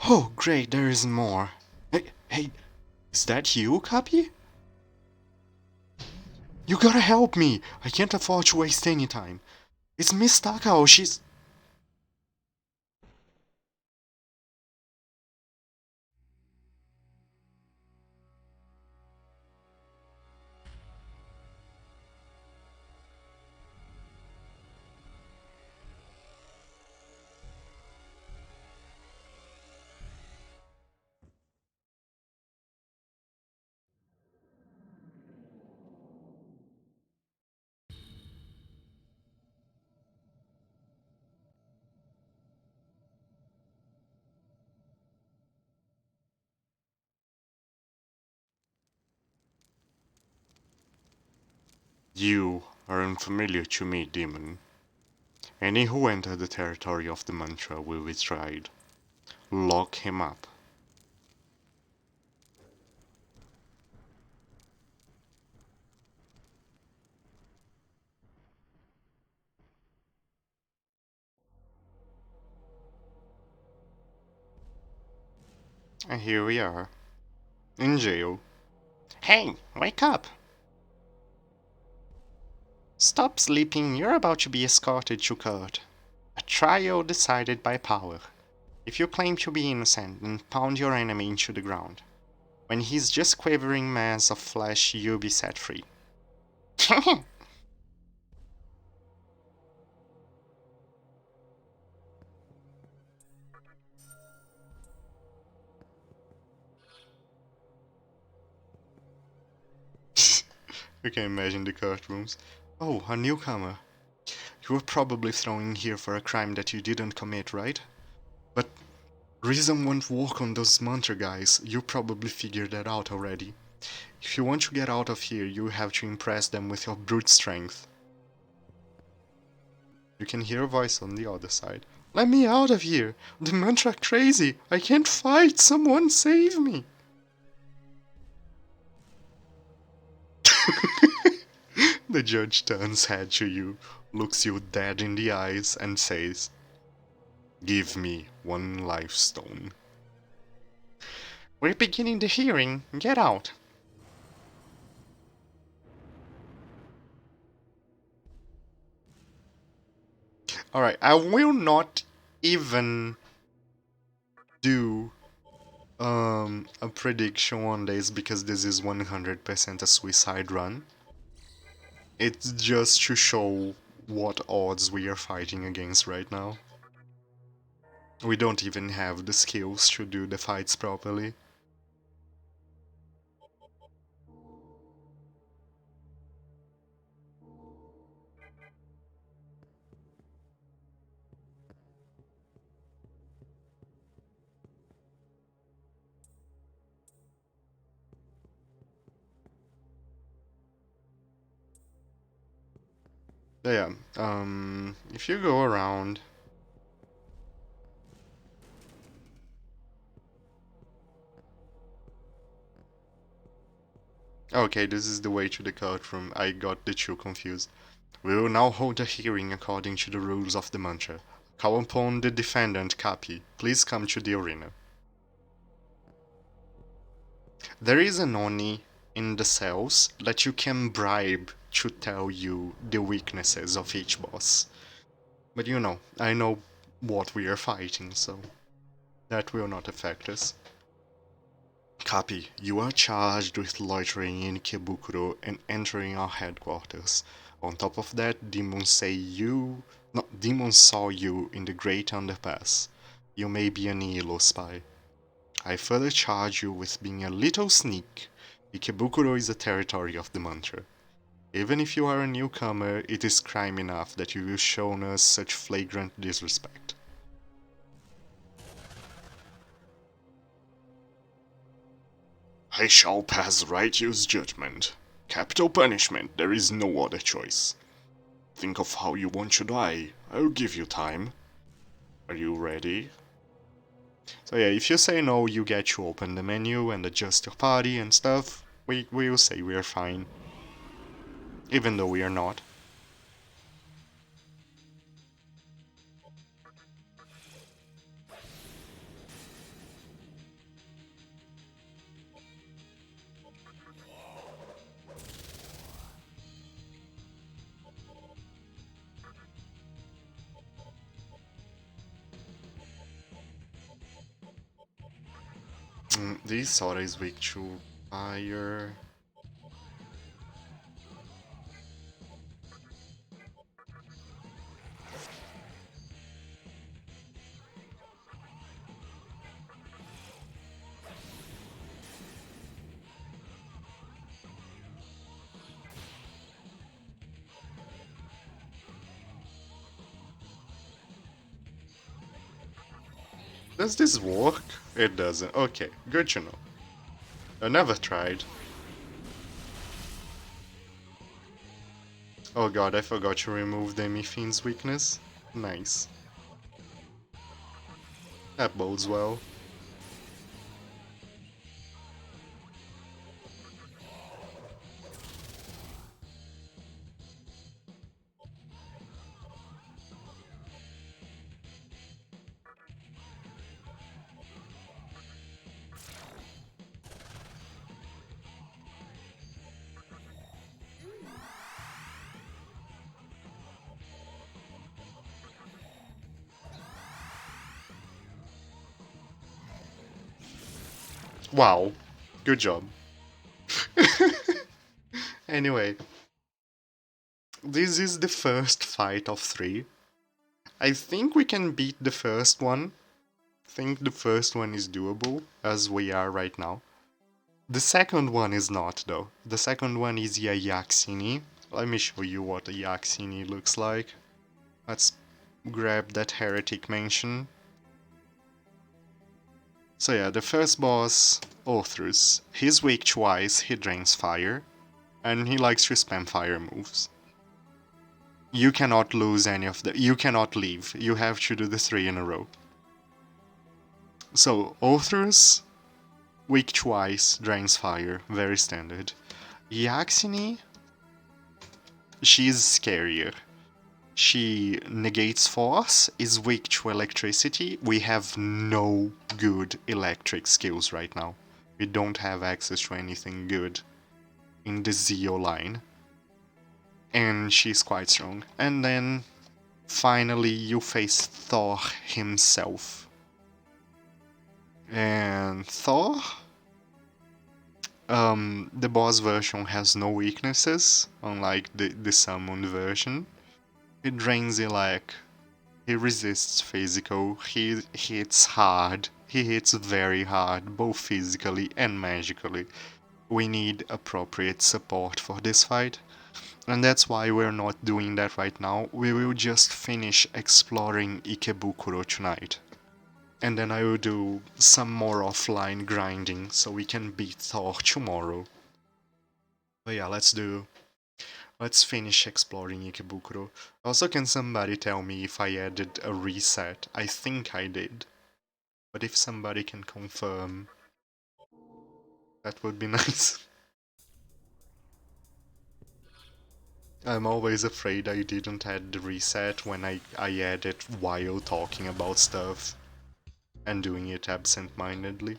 Oh, great, there is more. Hey, is that you, Kapi? You gotta help me! I can't afford to waste any time. It's Miss Takao, she's... You are unfamiliar to me, demon. Any who enter the territory of the mantra will be tried. Lock him up. And here we are, in jail. Hey, wake up! Stop sleeping, you're about to be escorted to court. A trial decided by power. If you claim to be innocent, then pound your enemy into the ground. When he's just quivering mass of flesh, you'll be set free. You can imagine the courtrooms. Oh, a newcomer. You were probably thrown in here for a crime that you didn't commit, right? But reason won't work on those mantra guys. You probably figured that out already. If you want to get out of here, you have to impress them with your brute strength. You can hear a voice on the other side. Let me out of here! The mantra crazy! I can't fight! Someone save me! The judge turns head to you, looks you dead in the eyes, and says, "Give me one life stone." We're beginning the hearing. Get out. Alright, I will not even do a prediction on this because this is 100% a suicide run. It's just to show what odds we are fighting against right now. We don't even have the skills to do the fights properly. Yeah, if you go around... Okay, this is the way to the courtroom. I got the two confused. We will now hold a hearing according to the rules of the mantra. Call upon the defendant, Capi. Please come to the arena. There is an Oni in the cells that you can bribe to tell you the weaknesses of each boss. But you know, I know what we are fighting, so that will not affect us. Capi, you are charged with loitering in Kebukuro and entering our headquarters. On top of that, demons saw you in the Great Underpass. You may be an Ilo spy. I further charge you with being a little sneak. Ikebukuro is a territory of the mantra. Even if you are a newcomer, it is crime enough that you will show us such flagrant disrespect. I shall pass righteous judgment. Capital punishment, there is no other choice. Think of how you want to die. I'll give you time. Are you ready? So yeah, if you say no, you get to open the menu and adjust your party and stuff. We will say we are fine. Even though we are not. This Sora is weak to fire. Does this work? It doesn't. Okay, good to know. I never tried. Oh god, I forgot to remove Demi-Fiend's weakness. Nice. That bodes well. Wow. Good job. Anyway, this is the first fight of 3. I think we can beat the first one. I think the first one is doable, as we are right now. The second one is not, though. The second one is a Yaxini. Let me show you what a Yaxini looks like. Let's grab that heretic mansion. So yeah, the first boss, Orthrus. He's weak to ice, he drains fire, and he likes to spam fire moves. You cannot lose any of the... You cannot leave. You have to do the 3 in a row. So, Orthrus, weak to ice, drains fire, very standard. Yaxini, she's scarier. She negates force, is weak to electricity. We have no good electric skills right now. We don't have access to anything good in the Zeo line. And she's quite strong. And then, finally, you face Thor himself. And Thor, the boss version has no weaknesses, unlike the summoned version. He drains elect, he resists physical, he hits hard, he hits very hard, both physically and magically. We need appropriate support for this fight, and that's why we're not doing that right now. We will just finish exploring Ikebukuro tonight. And then I will do some more offline grinding so we can beat Thor tomorrow. But yeah, let's finish exploring Ikebukuro. Also, can somebody tell me if I added a reset? I think I did. But if somebody can confirm, that would be nice. I'm always afraid I didn't add the reset when I add it while talking about stuff and doing it absent-mindedly.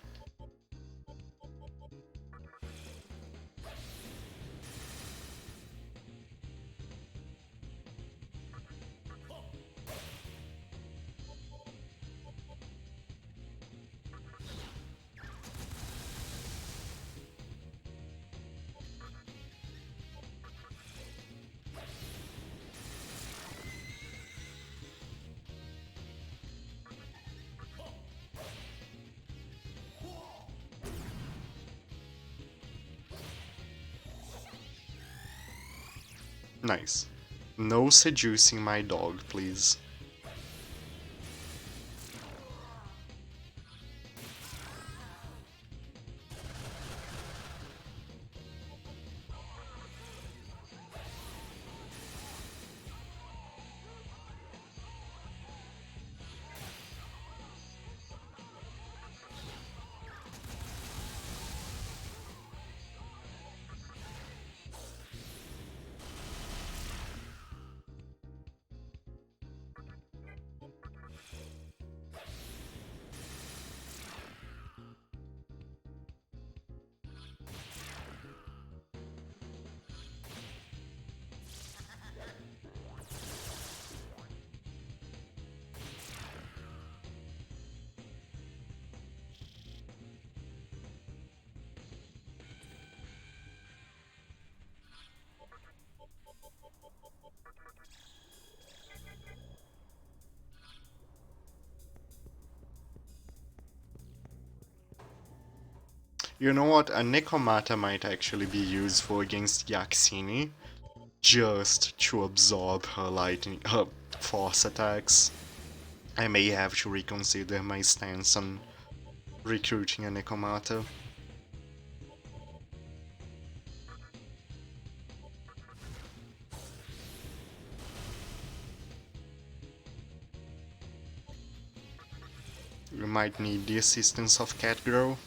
Nice. No seducing my dog, please. You know what? A Necromata might actually be useful against Yaxini, just to absorb her force attacks. I may have to reconsider my stance on recruiting a Necromata. We might need the assistance of Cat Girl.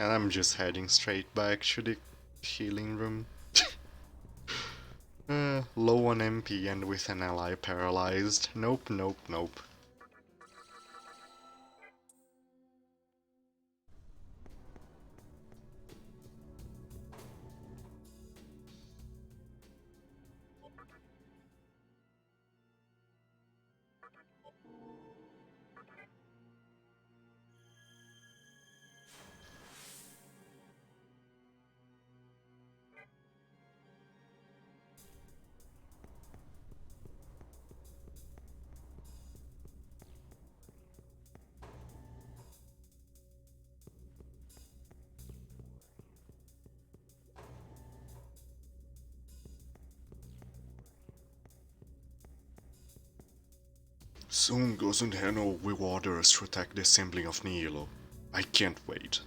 And I'm just heading straight back to the healing room. Low on MP and with an ally paralyzed. Nope, nope, nope. Soon Gozen Heno will order us to attack the assembly of Nihilo. I can't wait.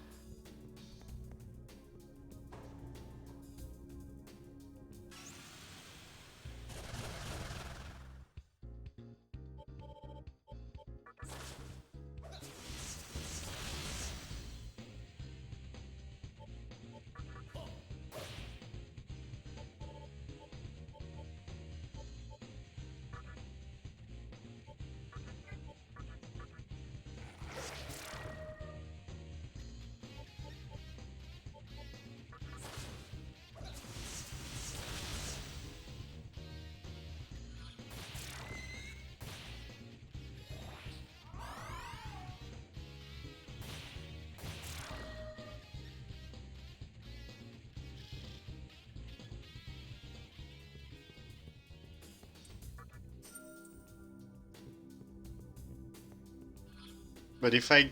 But if I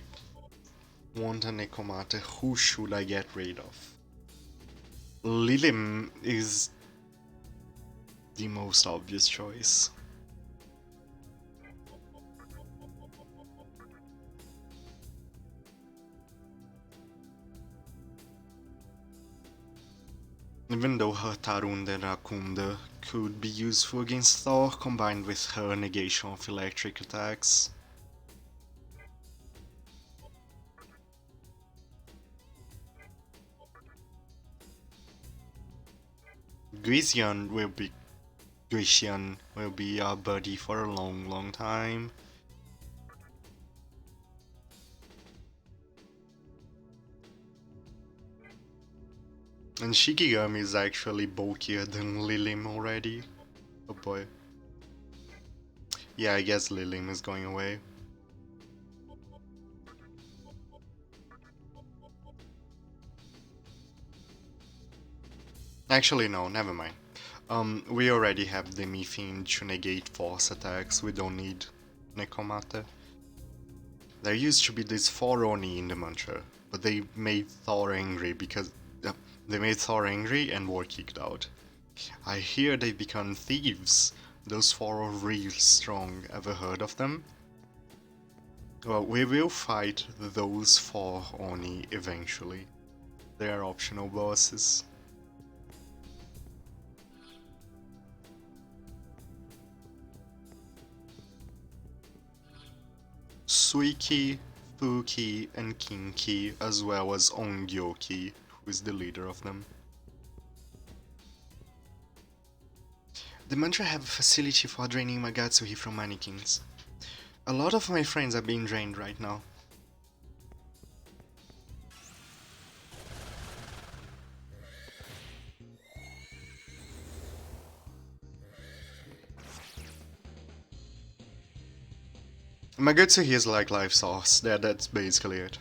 want a Nekomata, who should I get rid of? Lilim is the most obvious choice. Even though her Tarun and Rakunda could be useful against Thor, combined with her negation of electric attacks. Guisian will be our buddy for a long, long time. And Shikigami is actually bulkier than Lilim already. Oh boy. Yeah, I guess Lilim is going away. Actually, no, never mind. We already have the Methane to negate force attacks, we don't need Nekomata. There used to be this 4 Oni in the mantra, but they made Thor angry because they made Thor angry and were kicked out. I hear they become thieves. Those 4 are real strong. Ever heard of them? Well, we will fight those 4 Oni eventually. They are optional bosses. Suiki, Fuki, and Kinki, as well as Ongyoki, who is the leader of them. The mantra have a facility for draining Magatsuhi from mannequins. A lot of my friends are being drained right now. Magatsuhi is like life source, that's basically it.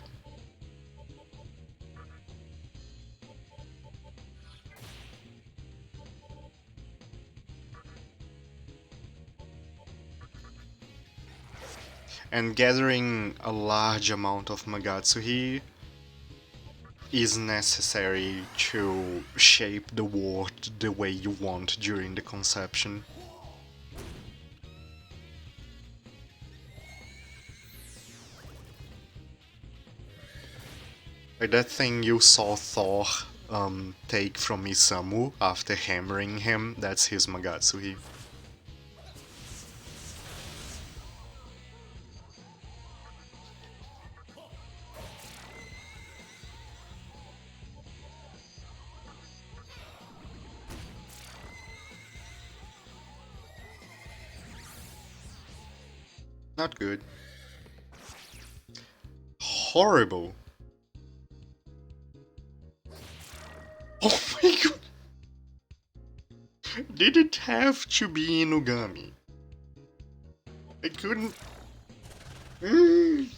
And gathering a large amount of Magatsuhi is necessary to shape the world the way you want during the conception. Like that thing you saw Thor take from Isamu after hammering him, that's his Magatsuhi. Not good. Horrible. Oh my god. Did it have to be Inugami? I couldn't. Mm.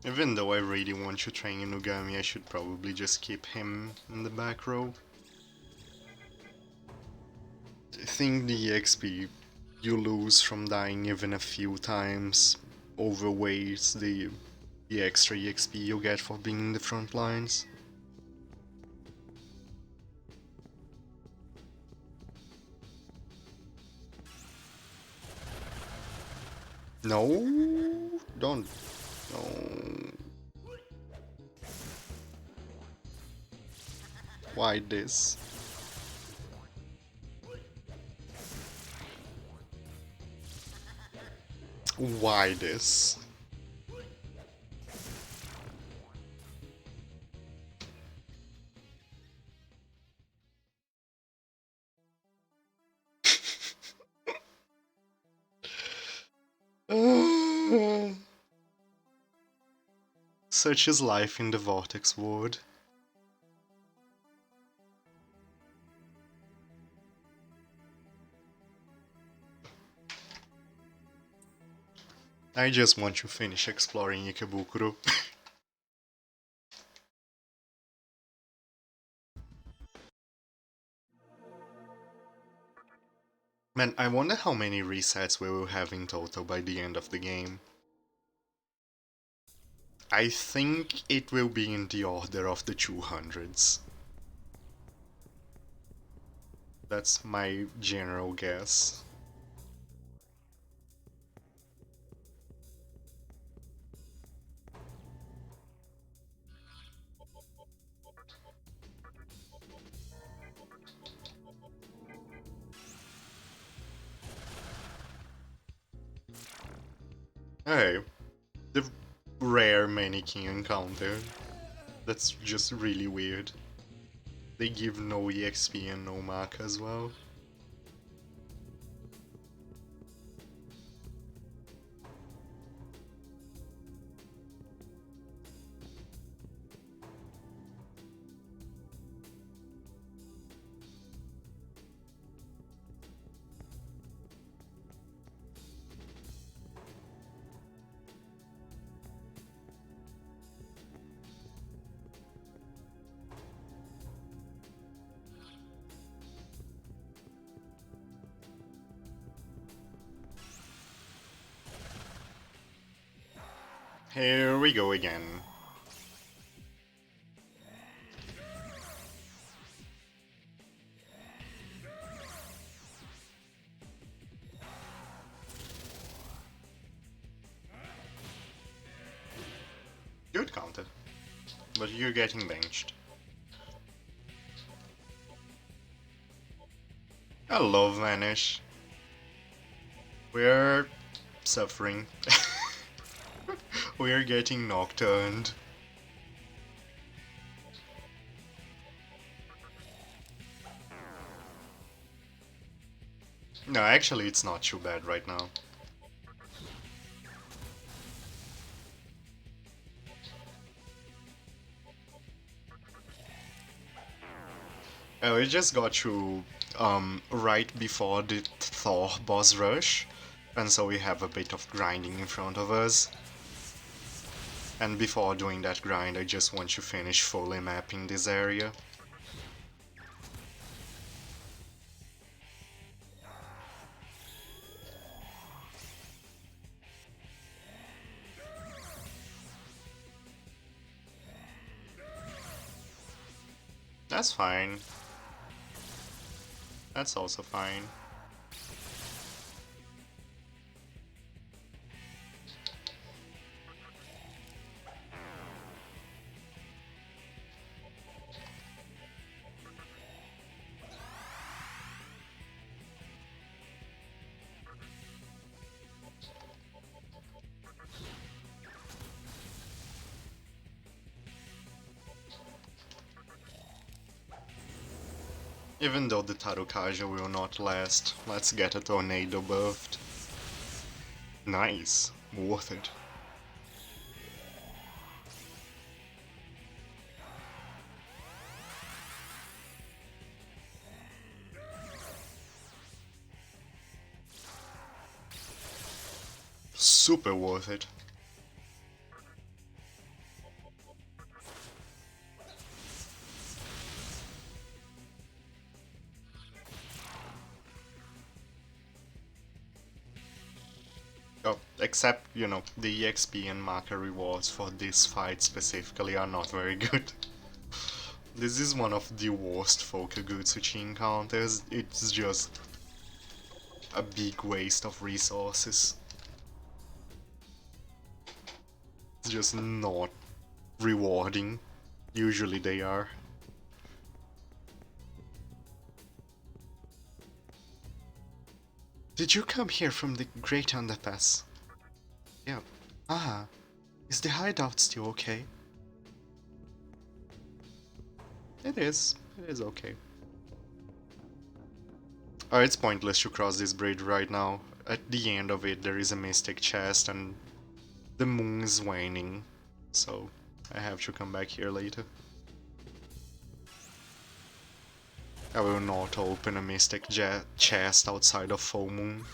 Even though I really want to train Inugami, I should probably just keep him in the back row. I think the XP you lose from dying even a few times overweights the extra EXP you get for being in the front lines. No, don't. No. Why this? Why this? Such is life in the Vortex Ward. I just want to finish exploring Ikebukuro. Man, I wonder how many resets we will have in total by the end of the game. I think it will be in the order of the 200s. That's my general guess. Hey, the rare mannequin encounter. That's just really weird. They give no EXP and no mark as well. Here we go again. Good counter. But you're getting benched. I love Vanish. We're suffering. We're getting Nocturned. No, actually, it's not too bad right now. We just got to right before the Thor boss rush, and so we have a bit of grinding in front of us. And before doing that grind, I just want to finish fully mapping this area. That's fine. That's also fine. Even though the Tarukaja will not last, let's get a tornado buffed. Nice. Worth it. Super worth it. Oh, except, you know, the EXP and marker rewards for this fight specifically are not very good. This is one of the worst Fokugutsuchi encounters. It's just a big waste of resources. It's just not rewarding. Usually they are. Did you come here from the Great Underpass? Yeah. Ah, is the hideout still okay? It is. It is okay. It's pointless to cross this bridge right now. At the end of it, there is a mystic chest and the moon is waning. So, I have to come back here later. I will not open a mystic chest outside of full moon.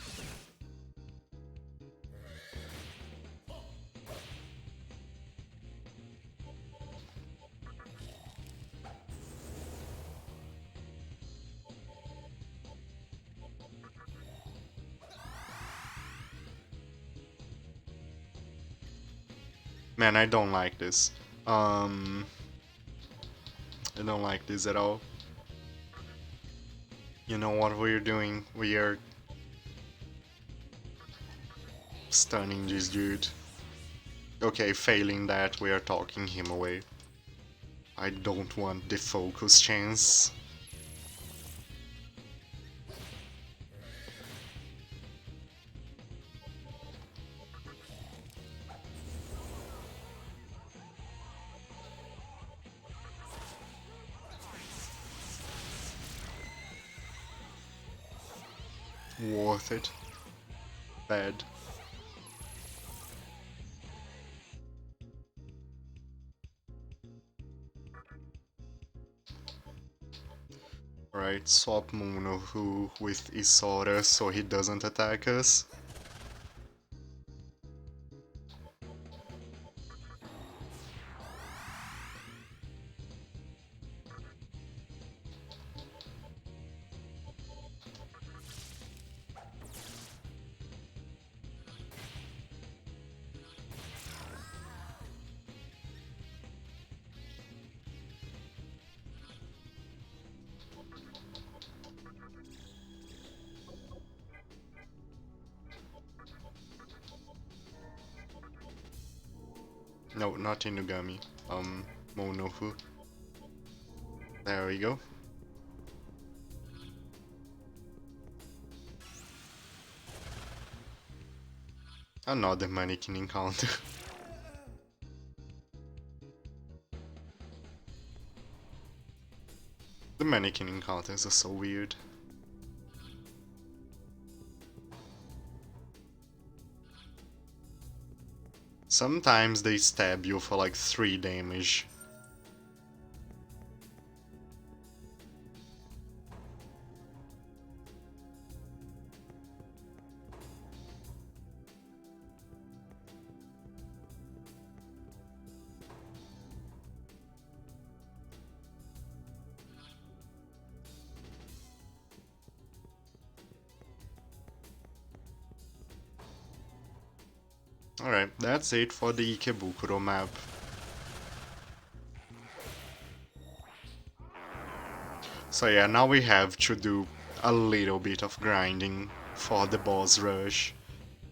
Man, I don't like this. I don't like this at all. You know what we're doing? We are stunning this dude. Okay, failing that, we are talking him away. I don't want the focus chance. Worth it. Bad. Right, swap Monohu with Isora so he doesn't attack us. No, not Inugami. Monohu. There we go. Another mannequin encounter. The mannequin encounters are so weird. Sometimes they stab you for like 3 damage. Alright, that's it for the Ikebukuro map. So yeah, now we have to do a little bit of grinding for the boss rush.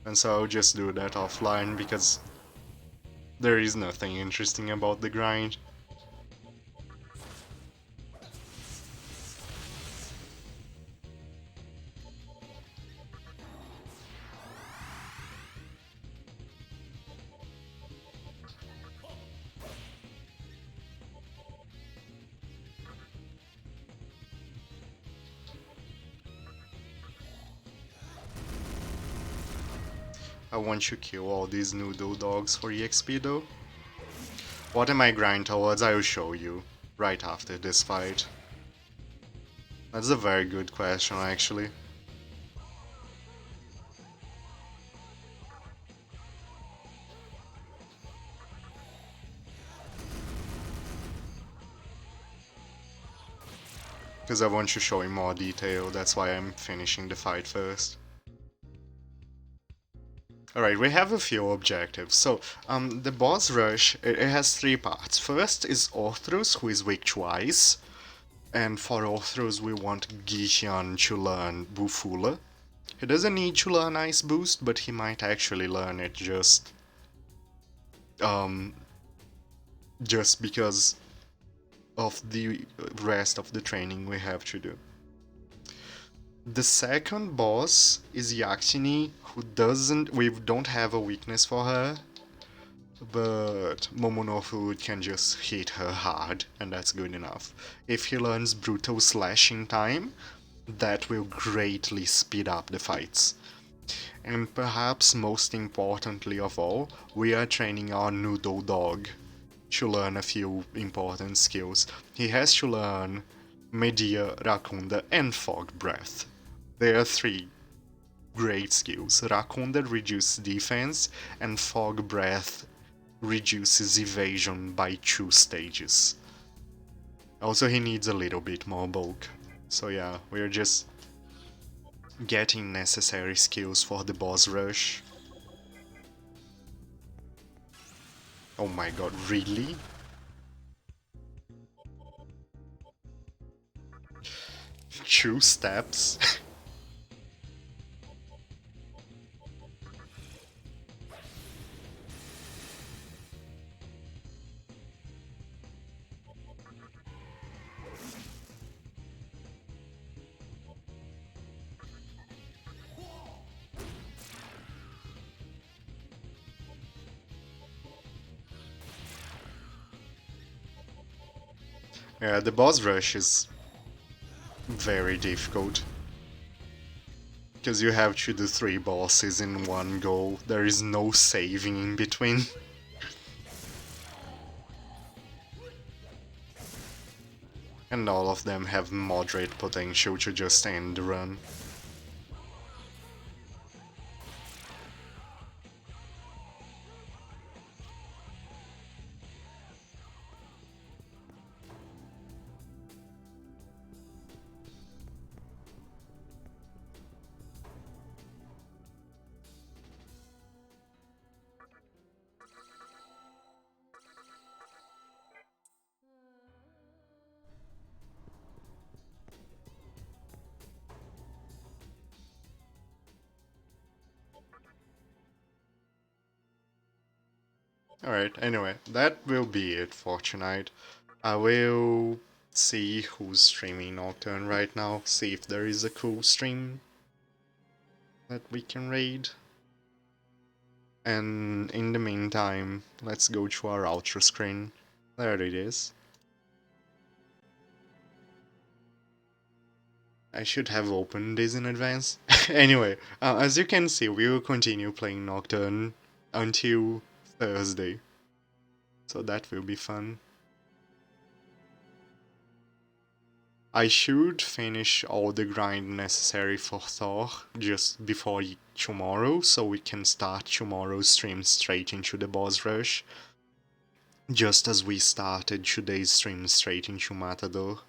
And so I'll just do that offline because there is nothing interesting about the grind. I want to kill all these noodle dogs for EXP though. What am I grind towards? I will show you right after this fight. That's a very good question actually. Because I want to show in more detail, that's why I'm finishing the fight first. Alright, we have a few objectives. So, the boss rush, it has 3 parts. First is Orthrus, who is weak to ice. And for Orthrus we want Gishan to learn Bufula. He doesn't need to learn Ice Boost, but he might actually learn it um, just because of the rest of the training we have to do. The second boss is Yaxini, we don't have a weakness for her, but Momonofu can just hit her hard, and that's good enough. If he learns Brutal Slashing Time, that will greatly speed up the fights. And perhaps most importantly of all, we are training our Noodle Dog to learn a few important skills. He has to learn Medea, Rakunda, and Fog Breath. There are 3 great skills. Rakunda reduces defense, and Fog Breath reduces evasion by 2 stages. Also, he needs a little bit more bulk. So yeah, we're just getting necessary skills for the boss rush. Oh my god, really? Two steps? Yeah, the boss rush is very difficult. Because you have to do 3 bosses in one go. There is no saving in between. And all of them have moderate potential to just end the run. Alright, anyway, that will be it for tonight. I will see who's streaming Nocturne right now, see if there is a cool stream that we can raid. And in the meantime, let's go to our outro screen. There it is. I should have opened this in advance. Anyway, as you can see, we will continue playing Nocturne until Thursday. So that will be fun. I should finish all the grind necessary for Thor just before tomorrow, so we can start tomorrow's stream straight into the boss rush, just as we started today's stream straight into Matador.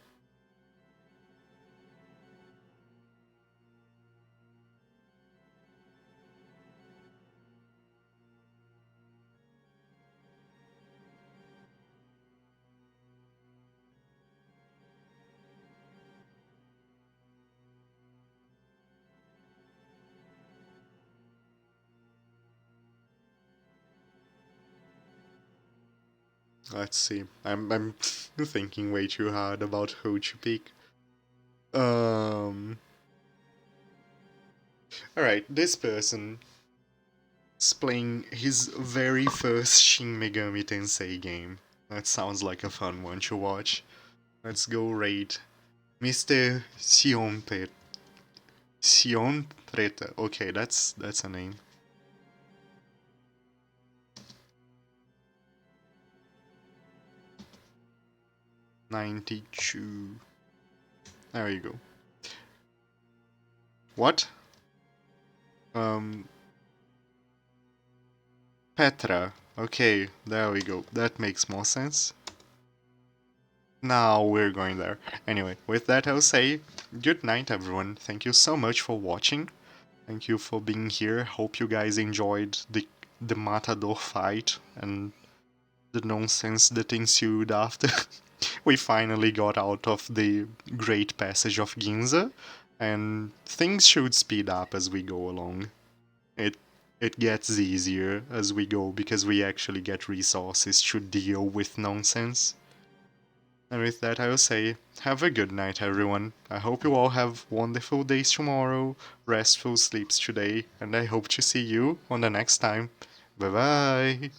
Let's see. I'm thinking way too hard about who to pick. Um. All right, this person is playing his very first Shin Megami Tensei game. That sounds like a fun one to watch. Let's go raid Mr. Sion Preta. Okay, that's a name. 92. There you go. What? Um, Petra. Okay, there we go. That makes more sense. Now we're going there. Anyway, with that I'll say good night everyone. Thank you so much for watching. Thank you for being here. Hope you guys enjoyed the Matador fight and the nonsense that ensued after we finally got out of the Great Passage of Ginza, and things should speed up as we go along. It it gets easier as we go because we actually get resources to deal with nonsense. And with that, I will say, have a good night, everyone. I hope you all have wonderful days tomorrow, restful sleeps today, and I hope to see you on the next time. Bye bye!